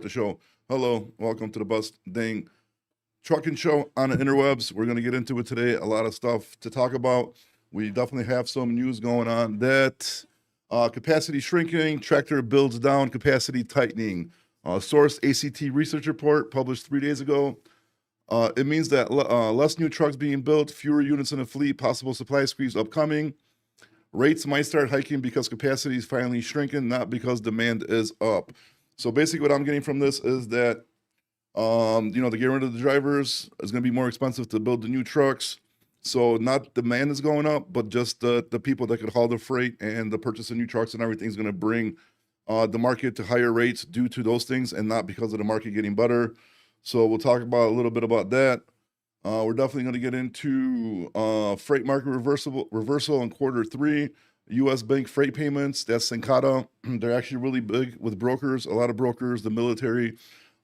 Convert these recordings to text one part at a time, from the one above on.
The show. Hello, welcome to the Bust Dang Trucking Show on the interwebs. We're going to get into it today. A lot of stuff to talk about. We definitely have some news going on that capacity shrinking, tractor builds down, capacity tightening. Source ACT research report published 3 days ago. It means that less new trucks being built, fewer units in the fleet, possible supply squeeze upcoming. Rates might start hiking because capacity is finally shrinking, not because demand is up. So basically, what I'm getting from this is that, to get rid of the drivers, it's going to be more expensive to build the new trucks. So not demand is going up, but just the people that could haul the freight and the purchase of new trucks and everything is going to bring the market to higher rates due to those things and not because of the market getting better. So we'll talk about a little bit about that. We're definitely going to get into freight market reversal in Q3. U.S. bank freight payments, that's Syncada. They're actually really big with brokers. A lot of brokers, the military,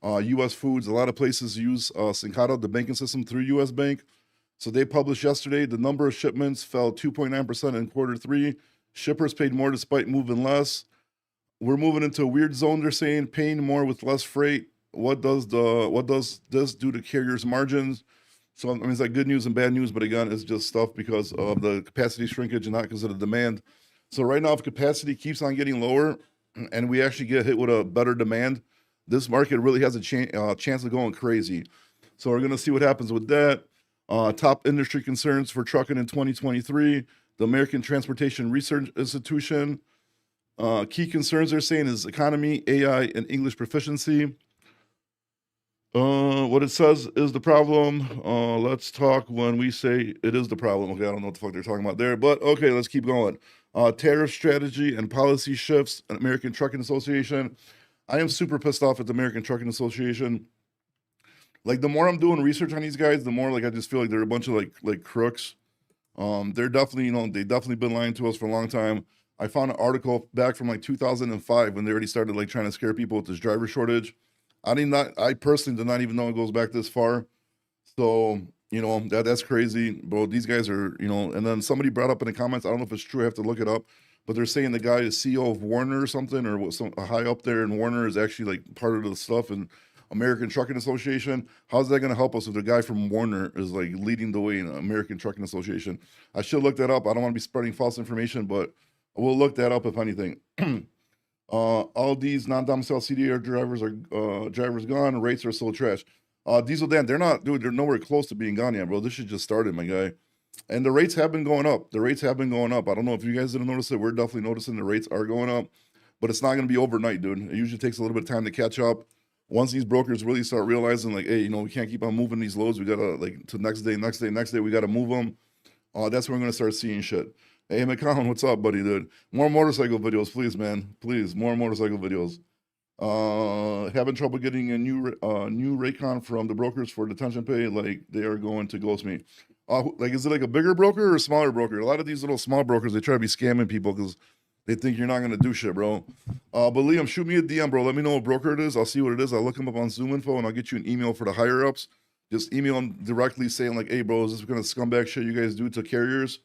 U.S. foods, a lot of places use Syncada, the banking system, through U.S. Bank. So they published yesterday the number of shipments fell 2.9% in Q3. Shippers paid more despite moving less. We're moving into a weird zone. They're saying paying more with less freight. What does this do to carriers' margins? So I mean, it's like good news and bad news, but again, it's just stuff because of the capacity shrinkage and not because of the demand. So right now, if capacity keeps on getting lower, and we actually get hit with a better demand, this market really has a chance of going crazy. So we're going to see what happens with that. Top industry concerns for trucking in 2023. The American Transportation Research Institution. Key concerns they're saying is economy, AI, and English proficiency. What it says is the problem. Let's talk when we say it is the problem. Okay, I don't know what the fuck they're talking about there, but okay, let's keep going. Tariff strategy and policy shifts at American Trucking Association. I am super pissed off at the American Trucking Association. Like, the more I'm doing research on these guys, the more like I just feel like they're a bunch of like crooks. They're definitely, they definitely been lying to us for a long time. I found an article back from like 2005 when they already started like trying to scare people with this driver shortage. I personally did not even know it goes back this far. So, that's crazy, bro. These guys are, and then somebody brought up in the comments, I don't know if it's true, I have to look it up, but they're saying the guy is CEO of Warner or something, or what, a high up there in Warner is actually like part of the stuff in American Trucking Association. How's that going to help us if the guy from Warner is like leading the way in American Trucking Association? I should look that up. I don't want to be spreading false information, but we'll look that up if anything. All these non-domicile CDR drivers are drivers gone. Rates are still trash. Diesel Dan, they're not, dude. They're nowhere close to being gone yet, bro. This shit just started, my guy. And the rates have been going up. I don't know if you guys didn't notice it. We're definitely noticing the rates are going up, but it's not going to be overnight, dude. It usually takes a little bit of time to catch up. Once these brokers really start realizing, like, hey, we can't keep on moving these loads. We gotta like to next day, we gotta move them. That's when we're gonna start seeing shit. Hey, McCown, what's up, buddy, dude? More motorcycle videos, please, man. Please, more motorcycle videos. Having trouble getting a new Raycon from the brokers for detention pay, like they are going to ghost me. Like, is it like a bigger broker or a smaller broker? A lot of these little small brokers, they try to be scamming people because they think you're not gonna do shit, bro. But Liam, shoot me a DM, bro. Let me know what broker it is. I'll see what it is. I'll look them up on Zoom info and I'll get you an email for the higher ups. Just email them directly saying like, hey, bro, is this kind of scumbag shit you guys do to carriers?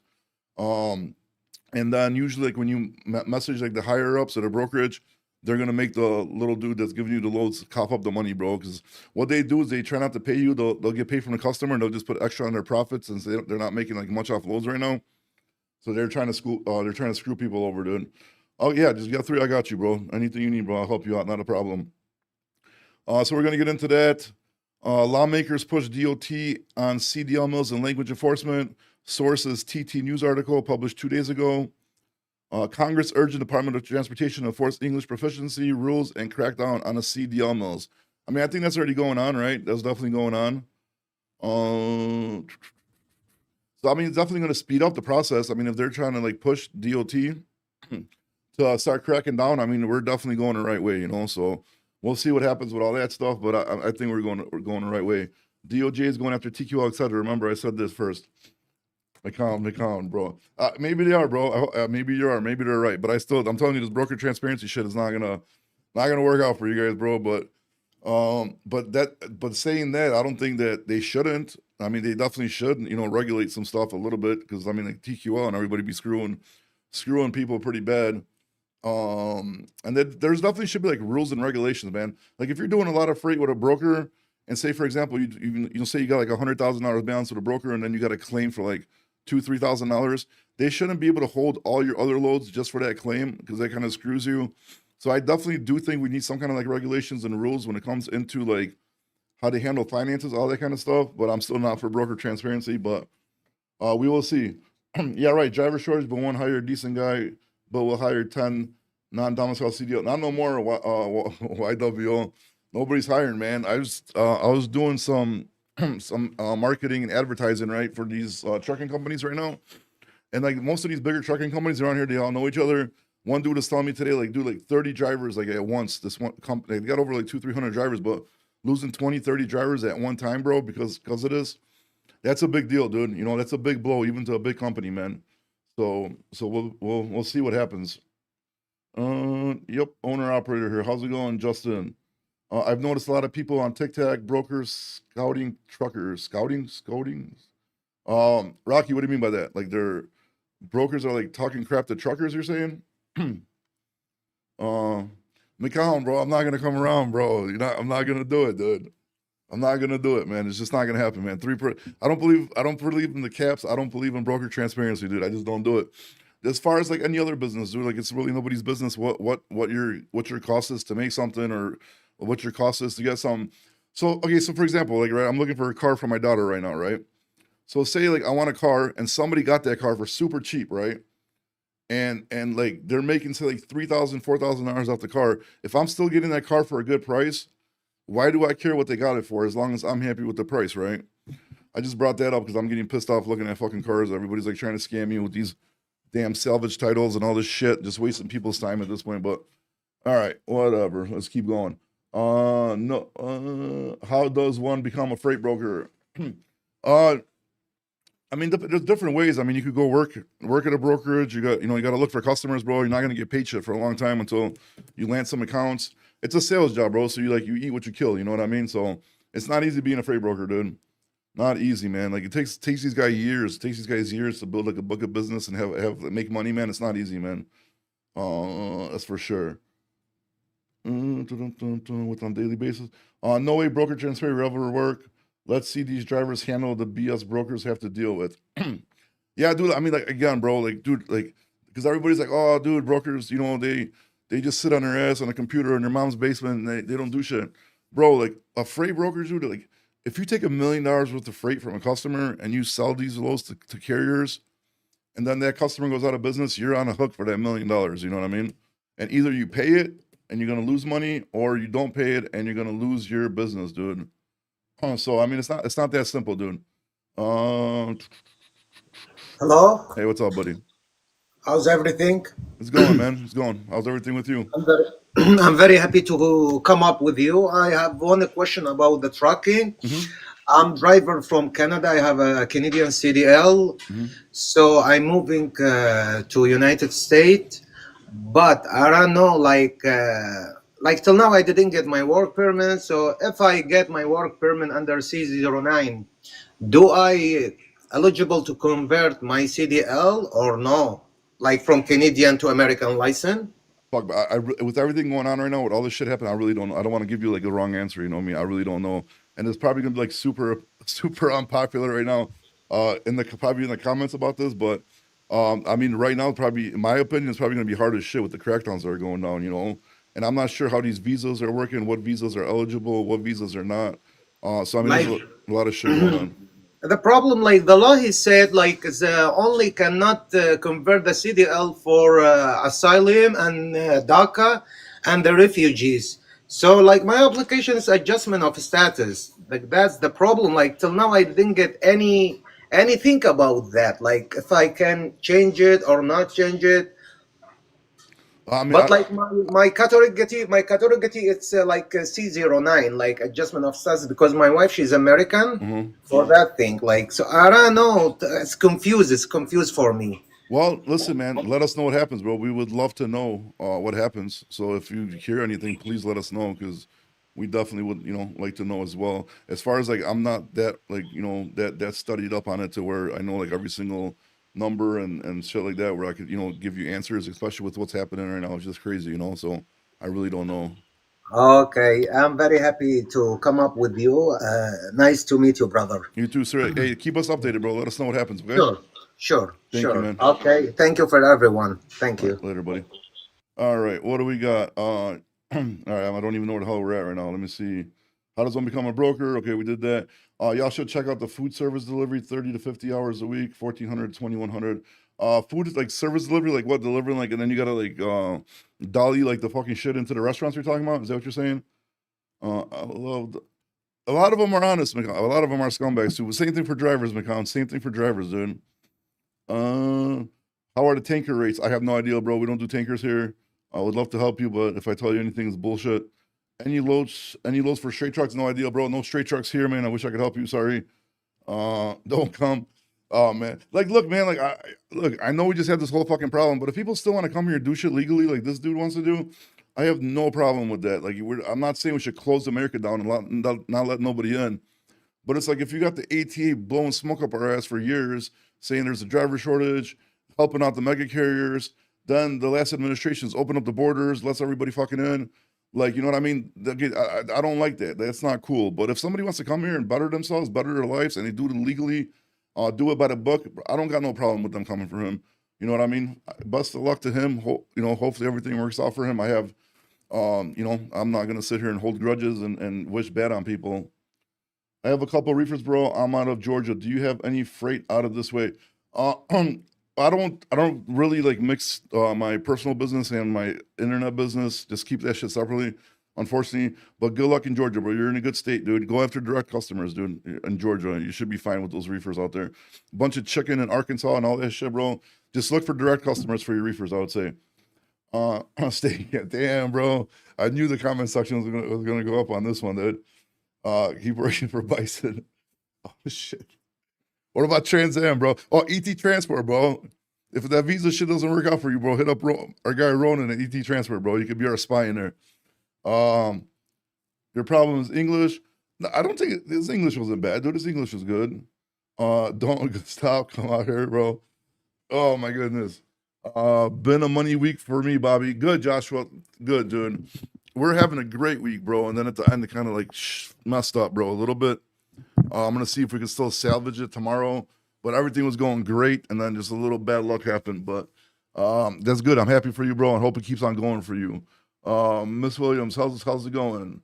And then usually, like, when you message like the higher ups at a brokerage, they're gonna make the little dude that's giving you the loads cough up the money, bro. Because what they do is they try not to pay you. They'll get paid from the customer and they'll just put extra on their profits since they're not making like much off loads right now. So they're trying to screw people over, dude. Oh yeah, just got three. I got you, bro. Anything you need, bro, I'll help you out. Not a problem. So we're gonna get into that. Lawmakers push DOT on CDL mills and language enforcement. Sources TT News article published 2 days ago. Congress urged the Department of Transportation to enforce English proficiency rules and crack down on the CDL mills. I mean, I think that's already going on, right? That's definitely going on. So I mean, it's definitely going to speed up the process. I mean, if they're trying to like push DOT to start cracking down, I mean, we're definitely going the right way, So we'll see what happens with all that stuff. But I think we're going the right way. DOJ is going after TQL, etc. Remember, I said this first. Calm, bro. Maybe they are, bro. Maybe you are. Maybe they're right. But I'm telling you, this broker transparency shit is not gonna work out for you guys, bro. But saying that, I don't think that they shouldn't. I mean, they definitely should, regulate some stuff a little bit because I mean, like TQL and everybody be screwing people pretty bad. And there's definitely should be like rules and regulations, man. Like if you're doing a lot of freight with a broker, and say for example, you say you got like $100,000 balance with a broker, and then you got a claim for like $2,000-3,000, they shouldn't be able to hold all your other loads just for that claim because that kind of screws you. So I definitely do think we need some kind of like regulations and rules when it comes into like how they handle finances, all that kind of stuff. But I'm still not for broker transparency, but we will see. Yeah, right. Driver shortage, but won't hire a decent guy, but we'll hire 10 non-domicile CDL. Not no more YWO. Nobody's hiring, man. I was doing some some marketing and advertising, right, for these trucking companies right now. And like most of these bigger trucking companies around here, they all know each other. One dude was telling me today, like, dude, like 30 drivers like at once. This one company, they got over like 200-300 drivers, but losing 20-30 drivers at one time, bro, because of this. That's a big deal, dude. You know, that's a big blow even to a big company, man. So we'll see what happens. Yep, owner operator here. How's it going, Justin? I've noticed a lot of people on TikTok, brokers, scouting truckers, scouting. Rocky, what do you mean by that? Like they're brokers are like talking crap to truckers, you're saying? uh McCown, bro, I'm not gonna come around, bro. I'm not gonna do it, dude. I'm not gonna do it, man. It's just not gonna happen, man. I don't believe in the caps. I don't believe in broker transparency, dude. I just don't do it. As far as like any other business, dude, like it's really nobody's business what your cost is to make something or what your cost is to get something. So okay, so for example, like right, I'm looking for a car for my daughter right now, right? So say like I want a car and somebody got that car for super cheap, right? And like they're making say like $3,000-4,000 off the car. If I'm still getting that car for a good price, why do I care what they got it for as long as I'm happy with the price, right? I just brought that up because I'm getting pissed off looking at fucking cars. Everybody's like trying to scam me with these damn salvage titles and all this shit, just wasting people's time at this point. But all right, whatever. Let's keep going. No. How does one become a freight broker? uh, I mean, there's different ways. I mean, you could go work at a brokerage. You got to look for customers, bro. You're not gonna get paid shit for a long time until you land some accounts. It's a sales job, bro. So you eat what you kill. You know what I mean? So it's not easy being a freight broker, dude. Not easy, man. Like it takes these guys years. It takes these guys years to build like a book of business and have make money, man. It's not easy, man. That's for sure. With on daily basis. No way broker transfer will ever work. Let's see these drivers handle the BS brokers have to deal with. Yeah, dude. I mean, like again, bro. Like, dude, like because everybody's like, oh, dude, brokers. They just sit on their ass on a computer in their mom's basement and they don't do shit, bro. Like a freight broker, dude. Like if you take $1 million worth of freight from a customer and you sell these loads to carriers, and then that customer goes out of business, you're on a hook for that $1 million. You know what I mean? And either you pay it and you're gonna lose money, or you don't pay it and you're gonna lose your business, dude. So I mean, it's not that simple, dude. Uh, Hello, hey, what's up, buddy? how's everything? It's going, man. It's going. How's everything with you? I'm very, I'm very happy to come up with you. I have one question about the trucking. Mm-hmm. I'm driver from Canada. I have a Canadian CDL, Mm-hmm. so I'm moving to United States. But I don't know, like till now I didn't get my work permit. So if I get my work permit under C09, do I eligible to convert my CDL or no? Like from Canadian to American license? Fuck, but with everything going on right now, with all this shit happening, I really don't know. I don't want to give you like a wrong answer. You know me. I really don't know. And it's probably gonna be like super, super unpopular right now. Probably in the comments about this, but I mean, right now, probably in my opinion, it's probably gonna be hard as shit with the crackdowns that are going down. And I'm not sure how these visas are working, what visas are eligible, what visas are not. So I mean, there's Like a lot of shit going on. the problem, like the law, he said, like the only cannot convert the CDL for asylum and DACA and the refugees. So, like my application is adjustment of status. Like that's the problem. Like till now, I didn't get anything about that. Like if I can change it or not change it. I mean, But like my category, it's like C09, like adjustment of status, because my wife she's American mhm. for that thing. Like so, I don't know. It's confused. It's confused for me. Well, listen, man. Let us know what happens, bro. We would love to know what happens. So if you hear anything, please let us know because we definitely would, like to know as well. As far as like, I'm not that like, that studied up on it to where I know like every single number and shit like that, where I could give you answers, especially with what's happening right now. It's just crazy. So I really don't know. Okay, I'm very happy to come up with you. Nice to meet you, brother. You too, sir. Hey, keep us updated, bro. Let us know what happens. Okay. Sure, sure, Thank you, sure. man. Okay, thank you for everyone. Thank All right, you. later, buddy. All right, what do we got? All right, I don't even know where the hell we're at right now. Let me see. How does one become a broker? Okay, we did that. Y'all should check out the food service delivery, 30 to 50 hours a week, 1,400, 2,100. Food is like service delivery, like what delivering, like, and then you gotta like dolly like the fucking shit into the restaurants you're talking about. Is that what you're saying? I love. A lot of them are honest, McCon. A lot of them are scumbags too. Same thing for drivers, McCon. Same thing for drivers, dude. Uh, how are the tanker rates? I have no idea, bro. We don't do tankers here. I would love to help you, but if I tell you anything is bullshit. Any loads for straight trucks? No idea, bro. No straight trucks here, man. I wish I could help you. Sorry. Don't come. Oh man. Like, look, man, like I know we just had this whole fucking problem, but if people still want to come here and do shit legally like this dude wants to do, I have no problem with that. Like I'm not saying we should close America down and not let nobody in. But it's like if you got the ATA blowing smoke up our ass for years, saying there's a driver shortage, helping out the mega carriers, then the last administration's open up the borders, lets everybody fucking in. Like, you know what I mean? I don't like that. That's not cool. But if somebody wants to come here and better themselves, better their lives, and they do it legally, do it by the book, I don't got no problem with them coming for him. You know what I mean? Best of luck to him. Hopefully everything works out for him. I have, I'm not gonna sit here and hold grudges and wish bad on people. I have a couple of reefers, bro. I'm out of Georgia. Do you have any freight out of this way? I don't really like mix my personal business and my internet business. Just keep that shit separately, unfortunately. But good luck in Georgia, bro. You're in a good state, dude. Go after direct customers, dude. In Georgia, you should be fine with those reefers out there. Bunch of chicken in Arkansas and all that shit, bro. Just look for direct customers for your reefers, I would say. Damn, bro. I knew the comment section was gonna go up on this one, dude. Keep working for Bison. Oh shit. What about Trans Am, bro? Oh, ET Transport, bro. If that visa shit doesn't work out for you, bro, hit up our guy Ronan at ET Transport, bro. You could be our spy in there. Your problem is English. No, I don't think his English wasn't bad, dude. His English was good. Don't stop. Come out here, bro. Oh my goodness. Been a money week for me, Bobby. Good, Joshua. Good, dude. We're having a great week, bro. And then at the end, it kind of like messed up, bro, a little bit. I'm gonna see if we can still salvage it tomorrow. But everything was going great, and then just a little bad luck happened. But that's good. I'm happy for you, bro, and hope it keeps on going for you. Miss Williams, how's it going?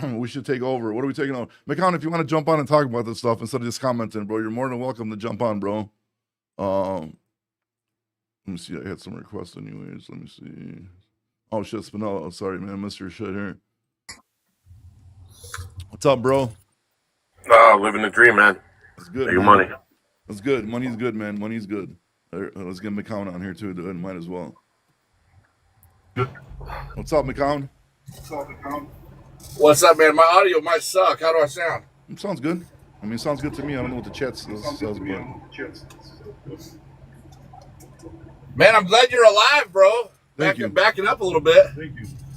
We should take over. What are we taking over? McCown, if you want to jump on and talk about this stuff instead of just commenting, bro, you're more than welcome to jump on, bro. Let me see. I had some requests anyways. Let me see. Oh shit, Spinella. Oh, sorry, man. I missed your shit here. What's up, bro? Living the dream, man. That's good, Making man. money. That's good. Money's good, man. Money's good. Let's get McCown on here too, dude. Might as well. What's up, McCown? What's up, man? My audio might suck. How do I sound? It sounds good. I mean, it sounds good to me. I don't know what the chat says, but Man, I'm glad you're alive, bro. Thank you. Backing up a little bit.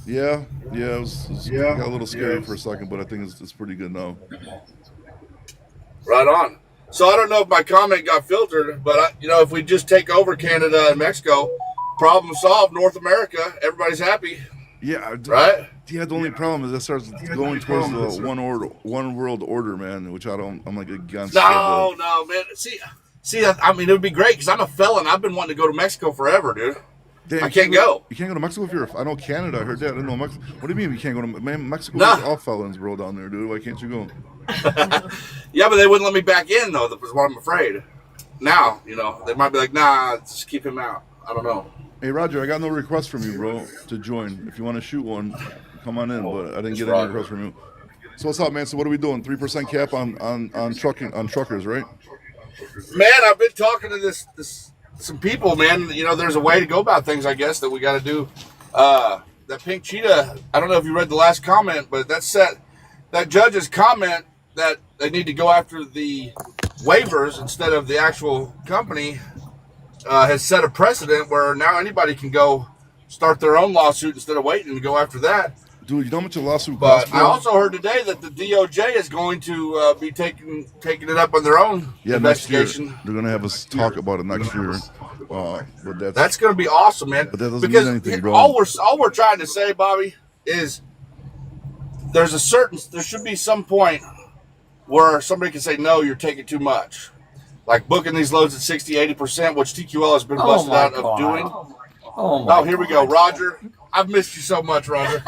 yeah, it got a little scary for a second, but I think it's pretty good now. Right on. So I don't know if my comment got filtered, but if we just take over Canada and Mexico, problem solved. North America, everybody's happy. Yeah, right. Yeah, the only problem is that starts going towards the one world order, man. Which I'm like against. No, man. See, I mean, it would be great because I'm a felon. I've been wanting to go to Mexico forever, dude. Damn, I can't go. You can't go to Mexico if you're. I know Canada. I heard that. I didn't know Mexico. What do you mean you can't go to? Man, Mexico is all felons, bro, down there, dude. Why can't you go? Yeah, but they wouldn't let me back in, though. That's what I'm afraid. Now, they might be like, nah, just keep him out. I don't know. Hey, Roger, I got no request from you, bro, to join. If you want to shoot one, come on in. But I didn't get any requests from you. So what's up, man? So what are we doing? 3% cap on truckers, right? Man, I've been talking to some people, man. There's a way to go about things, I guess, that we got to do. That pink cheetah, I don't know if you read the last comment, but that judge's comment that they need to go after the waivers instead of the actual company has set a precedent where now anybody can go start their own lawsuit instead of waiting to go after that. Dude, you know how much a lawsuit But costs, I bro? also heard today that the DOJ is going to be taking it up on their own Yeah, next year investigation. they're gonna have us talk about it next year. But That's going to be awesome, man. that doesn't mean Because anything, bro. all we're trying to say, Bobby, is there should be some point where somebody can say, no, you're taking too much. Like booking these loads at 60-80%, which TQL has been busted out of doing. Oh, here we go, Roger. I've missed you so much, Roger.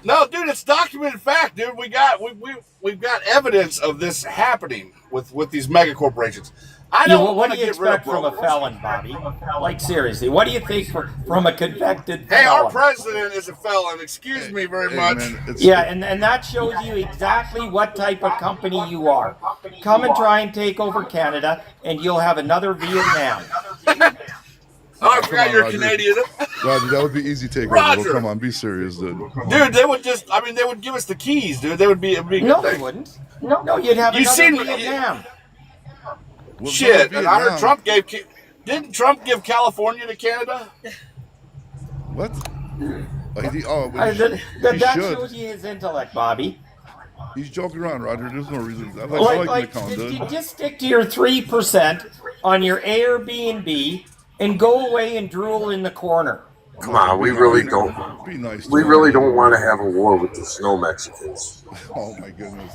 No, dude, it's documented fact, dude. We've got evidence of this happening with these mega corporations. I don't what want do to you get rid of expect from a brokers. felon, Bobby? Like, seriously, what do you think from a convicted Hey, our felon? president is a felon. Excuse me very Hey, much. man, Yeah, and that shows you exactly what type of company you are. Come and try and take over Canada, and you'll have another Vietnam. Oh, I forgot on, you're Roger. Canadian. Roger, that would be easy takeover. Roger. Bro. Come on, be serious, dude. Dude, they would give us the keys, dude. It'd be a good No, they thing. wouldn't. No, you'd have You another seen- Vietnam. Well, Shit, no, and I heard Vietnam. didn't Trump give California to Canada? What? Oh, That he should. shows you his intellect, Bobby. He's joking around, Roger. There's no reason. I like McCown, dude. Just stick to your 3% on your Airbnb and go away and drool in the corner. Come on, we really don't. Be nice. We to really him. don't want to have a war with the snow Mexicans. Oh my goodness.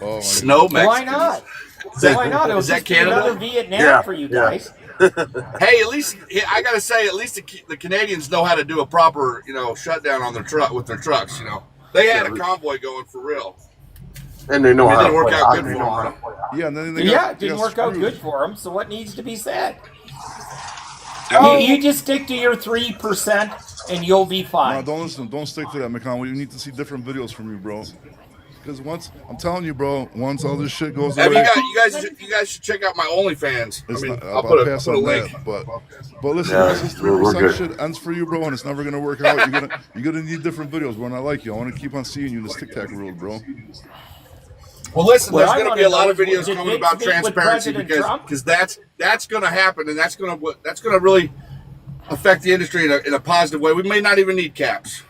Oh my Snow goodness. Why Mexicans. not? that- Why not? It was is that just Canada? another Vietnam Yeah, for you yeah. guys. Hey, at least I gotta say, at least the Canadians know how to do a proper, shutdown on their truck with their trucks. They had a convoy going for real. And they know It how didn't to work play out hockey. good They for know how to them. play hockey. Yeah, and then they Yeah, got, it didn't they got work out screwed. good for them, so what needs to be said? Oh. You just stick to your 3% and you'll be No, fine. don't listen. Don't stick to that, McCown. We need to see different videos from you, bro. Because I'm telling you, bro, once all this shit goes Have away, you guys should check out my OnlyFans. it's not, I'll put pass a on link. that. But listen, Yeah, once this we're 3% good. shit ends for you, bro, and it's never gonna work out, you're gonna need different videos, bro. And I like you. I want to keep on seeing you in this Tic Tac world, bro. Well, listen, What there's I going to wanna be a know lot of is, videos did coming Vic about speak with transparency President Trump? because that's going to happen, and that's going to really affect the industry in a positive way. We may not even need caps.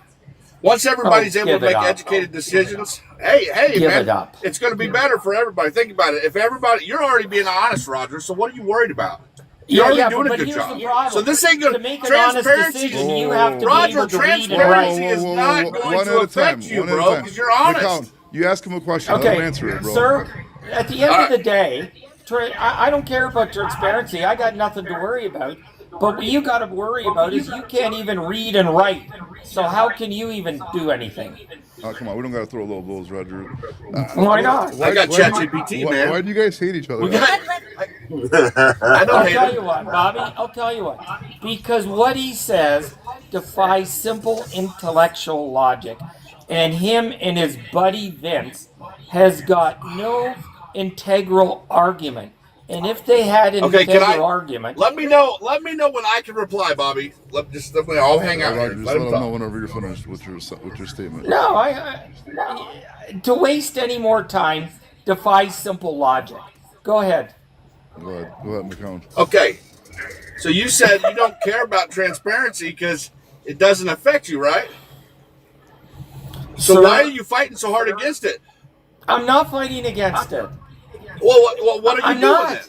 Once everybody's able to give it make up. educated decisions, hey, Give man, it up. it's going to be better for everybody. Think about it. If everybody, you're already being honest, Roger. So what are you worried about? You're already doing a but good here's job. the problem. So this ain't going To make an honest transparency. decision, you have to be Roger, able to read and transparency write. is not going to affect you, bro, because you're honest. McCown, you ask him a question, let Okay, him answer it, bro. sir, at the end All of the day, I don't care about transparency. I got nothing to worry about. But what you got to worry about is you can't even read and write. So how can you even do anything? Oh, come on, we don't gotta throw low blows, Roger. Why not? I got ChatGPT, man. Why do you guys hate each other? I don't I'll hate tell it. you what, Bobby. I'll tell you what. Because what he says defies simple intellectual logic. And him and his buddy Vince has got no integral argument. And if they had an Okay, can integral I argument, let me know when I can reply, Bobby. I'll hang out here. Roger, just Let let him him know talk. whenever you're finished with your statement. no, to waste any more time defies simple logic. Go ahead. Go ahead, McCown. Okay, so you said you don't care about transparency because it doesn't affect you, right? So Sir, why are you fighting so hard against it? I'm not fighting against it. Well, what are you I'm doing not. then?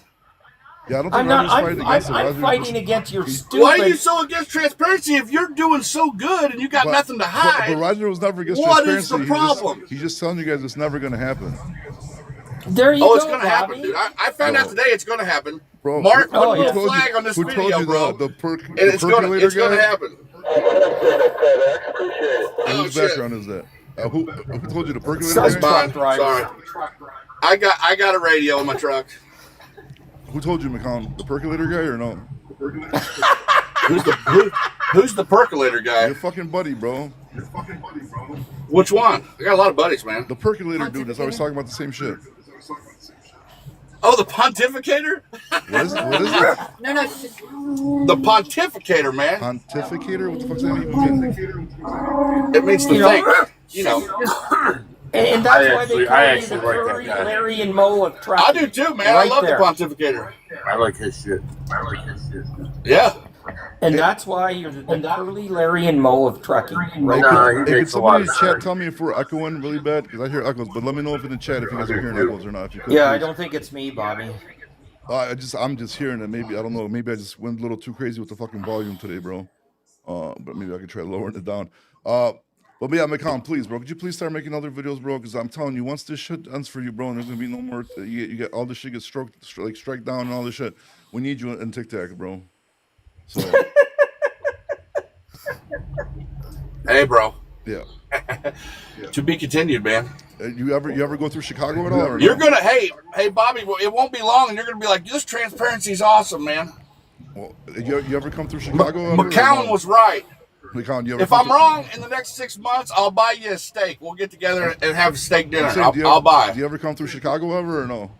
Yeah, I don't think I'm not. Roger's fighting against it. I'm Roger fighting just- against your stupid. Why are you so against transparency if you're doing so good and you got nothing to hide? But Roger was never against What transparency. is the problem? He's just telling you guys it's never gonna happen. There you Oh, go, it's going to happen, Bobby. dude. I found out today it's going to happen. Bro, Mark, who- put who a told flag on this who video, told you bro. the And it's going percolator to guy? happen. Oh, Whose shit. background is that? Who told you the percolator That's guy? mine. Truck driver. Sorry. I got a radio in my truck. Who told you, McCown? The percolator guy or no? Who's the percolator guy? Your fucking buddy, bro. Which one? I got a lot of buddies, man. The percolator dude that's always talking about the same shit. Oh, the pontificator? What is it? The pontificator, man. Pontificator? What the fuck's that even mean? It means to You know- think. You know. And that's why they call I you actually the like that Curry, guy. Larry, and Moe of trucking. I do too, man. Right I love there. the pontificator. I like his shit. Yeah. And that's why you're the Curly, Larry, and Moe of trucking. Right? Nah, he Hey, could makes a lot somebody in of the chat sense. tell me if we're echoing really bad? Because I hear echoes, but let me know if in the chat if you guys are hearing too. echoes or not. If you could, Yeah, I please. don't think it's me, Bobby. I'm just hearing it. Maybe I don't know. Maybe I just went a little too crazy with the fucking volume today, bro. But maybe I could try lowering it down. But yeah, McCollum, please, bro, could you please start making other videos, bro? Because I'm telling you, once this shit ends for you, bro, and there's gonna be no more. You get all this shit gets strike down and all this shit. We need you in TikTok, bro. So Hey, bro. yeah. To be continued, man. You ever go through Chicago at all? Or You're no? gonna, hey, Bobby. It won't be long, and you're gonna be like, this transparency's awesome, man. Well, you ever come through Chicago? McCown was right. McCown, you ever If come I'm through- wrong in the next 6 months, I'll buy you a steak. We'll get together and have a steak dinner. I'm saying, I'll buy. Do you ever come through Chicago ever or no?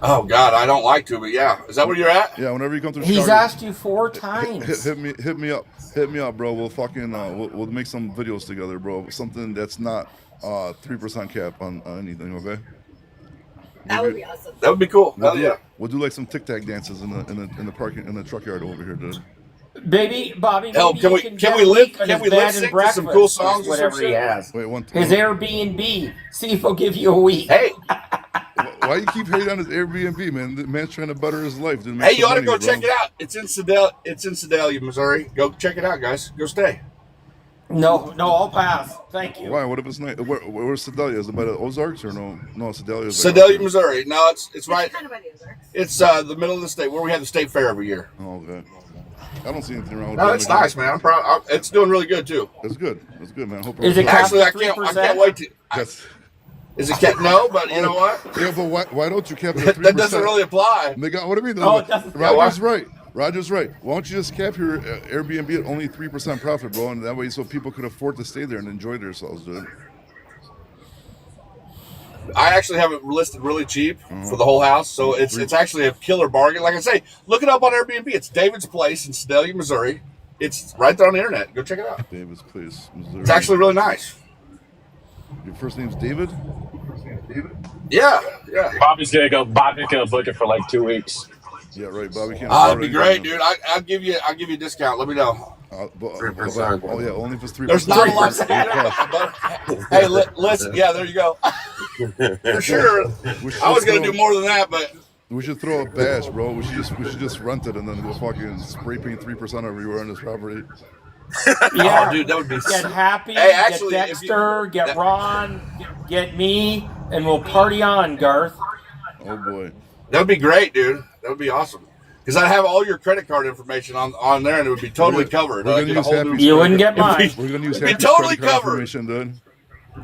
Oh God, I don't like to, but yeah. Is that where you're at? Yeah, whenever you come through He's Chicago, asked you 4 times. hit me up, bro. We'll fucking we'll make some videos together, bro. Something that's not 3% cap on anything, okay? That would be awesome. That would be cool. We'll Hell do, yeah. We'll do like some tic tac dances in the parking in the truck yard over here, dude. Baby, Bobby, Hell, maybe can you we- can can get we a lip- week on can his we lip bed and sync to breakfast, some cool songs or whatever some he shit? has. Wait, His Airbnb. See if he'll give you a week. Hey, why you keep hating on his Airbnb, man? The man's trying to better his life. Dude. hey, you ought to go check it out. It's in Sedalia, Missouri. Go check it out, guys. Go stay. No, I'll pass. Thank you. Why? What if it's night? Where's Sedalia? Is it by the Ozarks or no? No, Sedalia is Sedalia, Missouri. No, it's right. Kind of by the Ozarks. It's the middle of the state where we have the state fair every year. Oh, okay. I don't see anything wrong with No, that. it's nice, man. I'm proud. It's doing really good too. It's good. It's good, man. Hope Is it Actually, I capped at can't 3%? wait to. That's, Is it kept? No, but you know what? yeah, but why don't you cap it at 3%? That doesn't really apply. Nigga, what do you mean? Oh, it doesn't. Roger's right. Roger's right. Why don't you just cap your Airbnb at only 3% profit, bro? And that way, so people could afford to stay there and enjoy themselves, dude. I actually have it listed really cheap for the whole house, so it's actually a killer bargain. Like I say, look it up on Airbnb. It's David's Place in Sedalia, Missouri. It's right there on the internet. Go check it out. David's Place, Missouri. It's actually really nice. Your first name's David? Yeah. Bobby's gonna book it for like 2 weeks. Yeah, right. Bobby can't. That'd be great, dude. I'll give you a discount. Let me know. 3%. Oh yeah, only if it's 3%. There's not a lot to do. Hey, listen. Yeah, there you go. For sure. I was gonna do more than that, but We should throw a badge, bro. We should just rent it and then go fucking spray paint 3% everywhere on this property. Yeah, oh, dude, that would be. get Happy, Hey, actually, get if you- Dexter, get Ron, get me, and we'll party on, Garth. Oh boy. That would be great, dude. That would be awesome. Because I'd have all your credit card information on there, and it would be totally covered. We're I'd gonna get a use whole Happy's new- You wouldn't get mine. We're gonna use It'd be Happy's totally credit card covered. information, dude.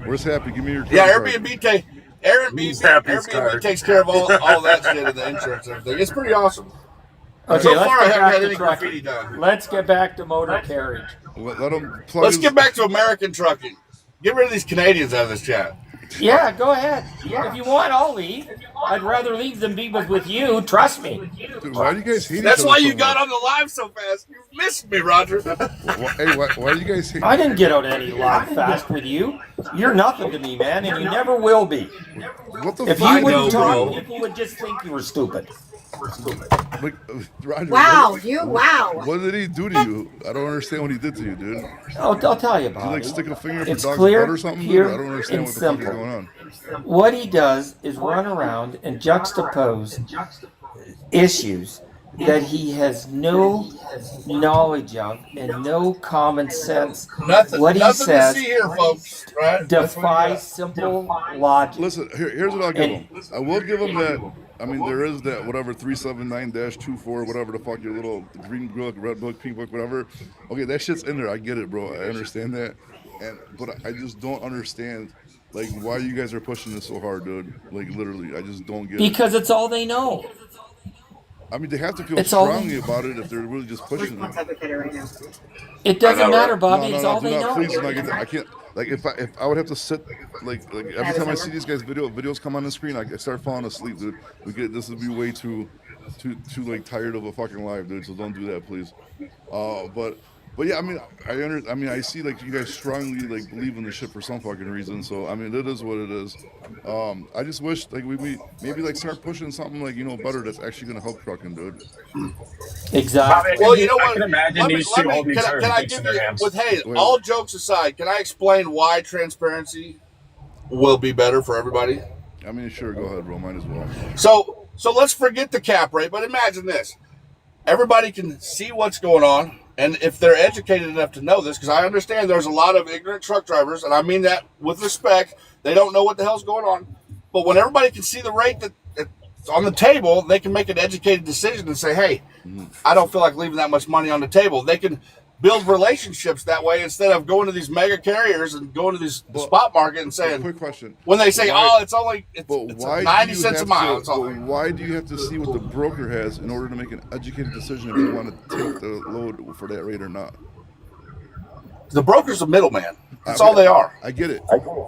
Where's Happy? Give me your Yeah, credit card. Airbnb card. takes care of all that shit and the insurance and everything. It's pretty awesome. Okay, So let's far, I get haven't back had to any trucking. graffiti done. Let's get back to motor carriage. Let him plug Let's his- get back to American trucking. Get rid of these Canadians out of this chat. Yeah, go ahead. If you want, I'll leave. I'd rather leave than be with you. Trust me. Dude, why do you guys hate That's each other why so you got much? on the live so fast. You missed me, Roger. Why do you guys hate? I didn't get out any live fast with you. You're nothing to me, man, and you never will be. What the If fuck? you wouldn't know, talk, bro. people would just think you were stupid. Like, Roger, Wow, wow. What did he do to you? I don't understand what he did to you, dude. Did I'll tell you you about like it. stick a finger for It's dog's clear, butt or something? Dude? pure, I don't understand and what the fuck is simple. going on. What he does is run around and juxtapose issues that he has no knowledge of and no common sense. Nothing. What he nothing says to see here, folks. Right? That's what you defies got. simple logic. Listen, here's what I'll give And- him. I will give him that. I mean, there is that whatever 379-24, whatever the fuck your little green book, red book, pink book, whatever. Okay, that shit's in there. I get it, bro. I understand that. But I just don't understand, like, why you guys are pushing this so hard, dude. Like, literally, I just don't get it. Because it's all they know. I mean, they have to feel It's all- strongly about it if they're really just pushing it. It doesn't I know, matter, right? Bobby. No, It's no, all do they not, know. please do not get that. I can't. Like, if I would have to sit, like every time I see these guys videos come on the screen, I start falling asleep, dude. This would be way too like tired of a fucking live, dude. So don't do that, please. But But yeah, I mean, I mean, I see like you guys strongly like believe in the shit for some fucking reason. So I mean, it is what it is. I just wish like we maybe like start pushing something like better that's actually gonna help trucking, dude. Bobby, Exactly. Well, you know I what? can imagine these two holding each Can other's I dicks in give their you hands. Wait, all jokes aside? Can I explain why transparency will be better for everybody? I mean, sure, go ahead, bro. Might as well. So let's forget the cap rate, but imagine this: everybody can see what's going on, and if they're educated enough to know this, because I understand there's a lot of ignorant truck drivers, and I mean that with respect. They don't know what the hell's going on, but when everybody can see the rate that's on the table, they can make an educated decision and say, "Hey, I don't feel like leaving that much money on the table." They can build relationships that way instead of going to these mega carriers and going to these spot market and saying, Quick question. when they say, Why- "Oh, it's But it's why 90 do you cents a have mile," to? it's all. But why do you have to see what the broker has in order to make an educated decision if you want to take the load for that rate or not? The broker's a middleman. That's all they are. I get it.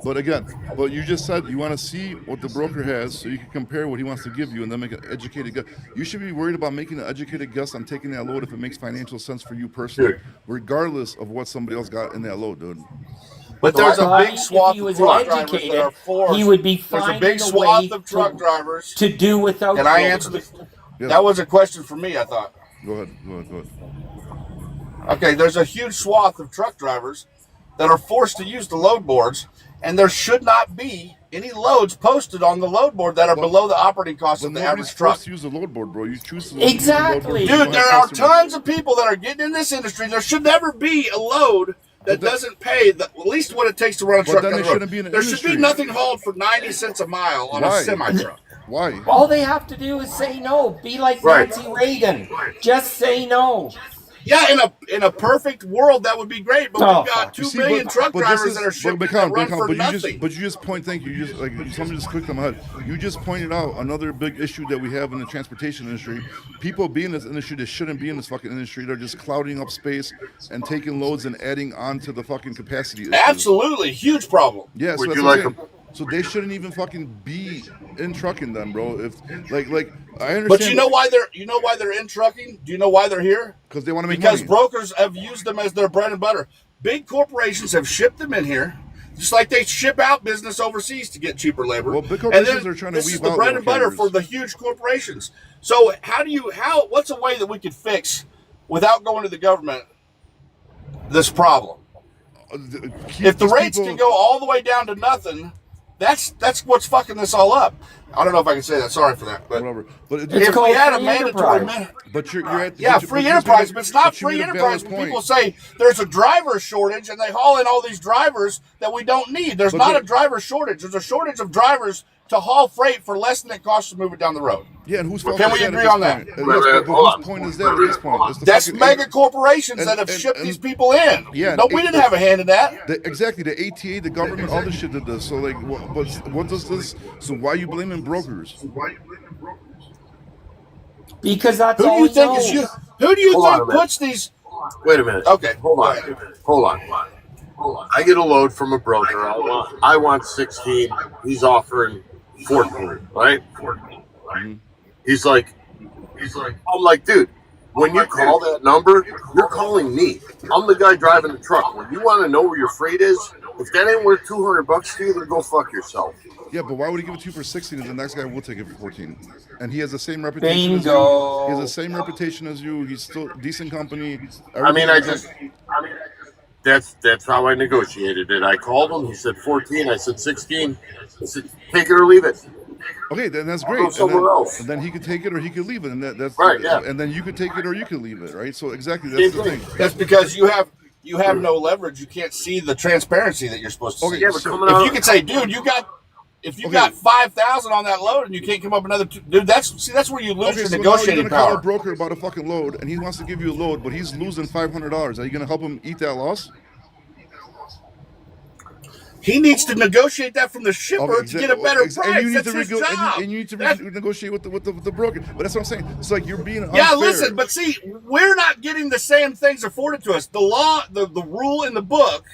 But again, but you just said you want to see what the broker has so you can compare what he wants to give you and then make an educated guess. You should be worried about making an educated guess on taking that load if it makes financial sense for you personally, Dude. regardless of what somebody else got in that load, dude. But there's a Bobby, big swath if he of was truck drivers that educated, are forced. he would be There's a finding big a swath way of truck drivers. to do without. Can I answer the? Yeah. That was a question for me, I thought. Go ahead. Go ahead. Okay, there's a huge swath of truck drivers that are forced to use the load boards, and there should not be any loads posted on the load board that are below the operating cost But of the nobody's average truck. forced to use the load board, bro. You choose to Exactly. use the load board. Dude, there are tons of people that are getting in this industry. There should never be a load that doesn't pay at least what it takes to run a truck then down they the road. shouldn't be in the There should be industry. nothing hauled for 90 cents a mile on Why? a semi-truck. Why? All they have to do is say no. Be like Right. Nancy Reagan. Just say no. Yeah, in a perfect world, that would be great. But Oh, we've got fuck. 2 You see, million truck but this drivers is- that are but shipping Beckham, that run Beckham, for but nothing. you just point. Thank you. You just like somebody just clicked on my head. You just pointed out another big issue that we have in the transportation industry. People be in this industry that shouldn't be in this fucking industry. They're just clouding up space and taking loads and adding on to the fucking capacity issues. Absolutely, huge problem. Yeah, so Would that's you what I'm like saying. So they shouldn't even fucking be in trucking then, bro. If like I understand. But you know why they're in trucking? Do you know why they're here? Because they want to make Because money. brokers have used them as their bread and butter. Big corporations have shipped them in here, just like they ship out business overseas to get cheaper labor. Well, big And corporations then are trying to this is weave the out bread little and butter carriers. for the huge corporations. So what's a way that we could fix without going to the government this problem? Keep If the these rates people- can go all the way down to nothing, that's what's fucking this all up. I don't know if I can say that. Sorry for that, but whatever. But It's if we called had a free mandatory enterprise. but you're at yeah, but you- free but you just enterprise, made a- but it's not but you free made a valid enterprise when point. people say there's a driver shortage and they haul in all these drivers that we don't need. There's But not the- a driver shortage. There's a shortage of drivers to haul freight for less than it costs to move it down the road. Yeah, and whose fault Can is we that agree at this on that? point? Wait, Yes, wait, but hold whose on. point is that at this point? It's the That's fucking- mega corporations and- that have and- shipped and- these people in. Yeah, No, we and- didn't have a hand in that. Exactly, the ATA, the government, all this shit did this. So like, what does this? So why are you blaming brokers? Because that's Who do all you he think knows. is you? Who do you Hold on a think minute. puts these? Wait a minute. Okay, Hold go on. ahead. Hold on. I get a load from a broker. I want 16. He's offering 14, right? He's like, I'm like, dude, when you call that number, you're calling me. I'm the guy driving the truck. When you want to know where your freight is, if that ain't worth $200 to you, then go fuck yourself. Yeah, but why would he give it to you for 16 if the next guy will take it for 14? And he has the same reputation as you. Bingo. He has the same reputation as you. He's still decent company. I mean, everything- that's how I negotiated it. I called him. He said 14. I said 16. I said, take it or leave it. Okay, then that's I'll go great. somewhere else. And then he could take it or he could leave it, and that's Right, yeah. And then you could take it or you could leave it, right? So exactly, that's the Same thing. thing. That's because you have no leverage. You can't see the transparency that you're supposed to Okay, see. Yeah, but so- coming If out, you could say, dude, if you Okay. got 5,000 on that load and you can't come up another dude, that's where you lose Okay, your so now you're negotiating gonna call power. a broker about a fucking load, and he wants to give you a load, but he's losing $500. Are you gonna help him eat that loss? He needs to negotiate that from the shipper Okay, to get a better price. And you need That's to his rego- job. and you need to That's- negotiate with the broker. But that's what I'm saying. It's like you're being unfair. Yeah, listen, but see, we're not getting the same things afforded to us. The law, the rule in the book.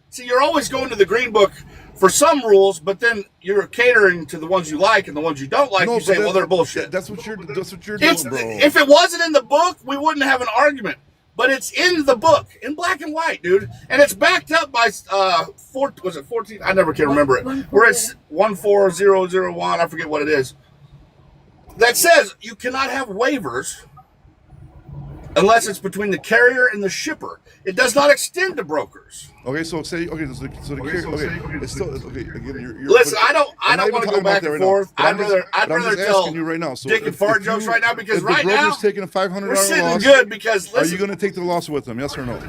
See, you're always going to the green book for some rules, but then you're catering to the ones you like and the ones you don't like. No, You but say, that- well, they're bullshit. That's what you're doing, It's, bro. if it wasn't in the book, we wouldn't have an argument. but it's in the book in black and white, dude, and it's backed up by was it 14? I never can remember it. Where it's 14001, I forget what it is. That says you cannot have waivers unless it's between the carrier and the shipper. It does not extend to brokers. Okay, so say it's still okay. Again, you're Listen, I don't want to go back and forth. I'd rather tell you right now. So dick and fart jokes right now, because right the now broker's taking a $500 we're sitting loss, good, because listen, are you going to take the loss with him? Yes or no?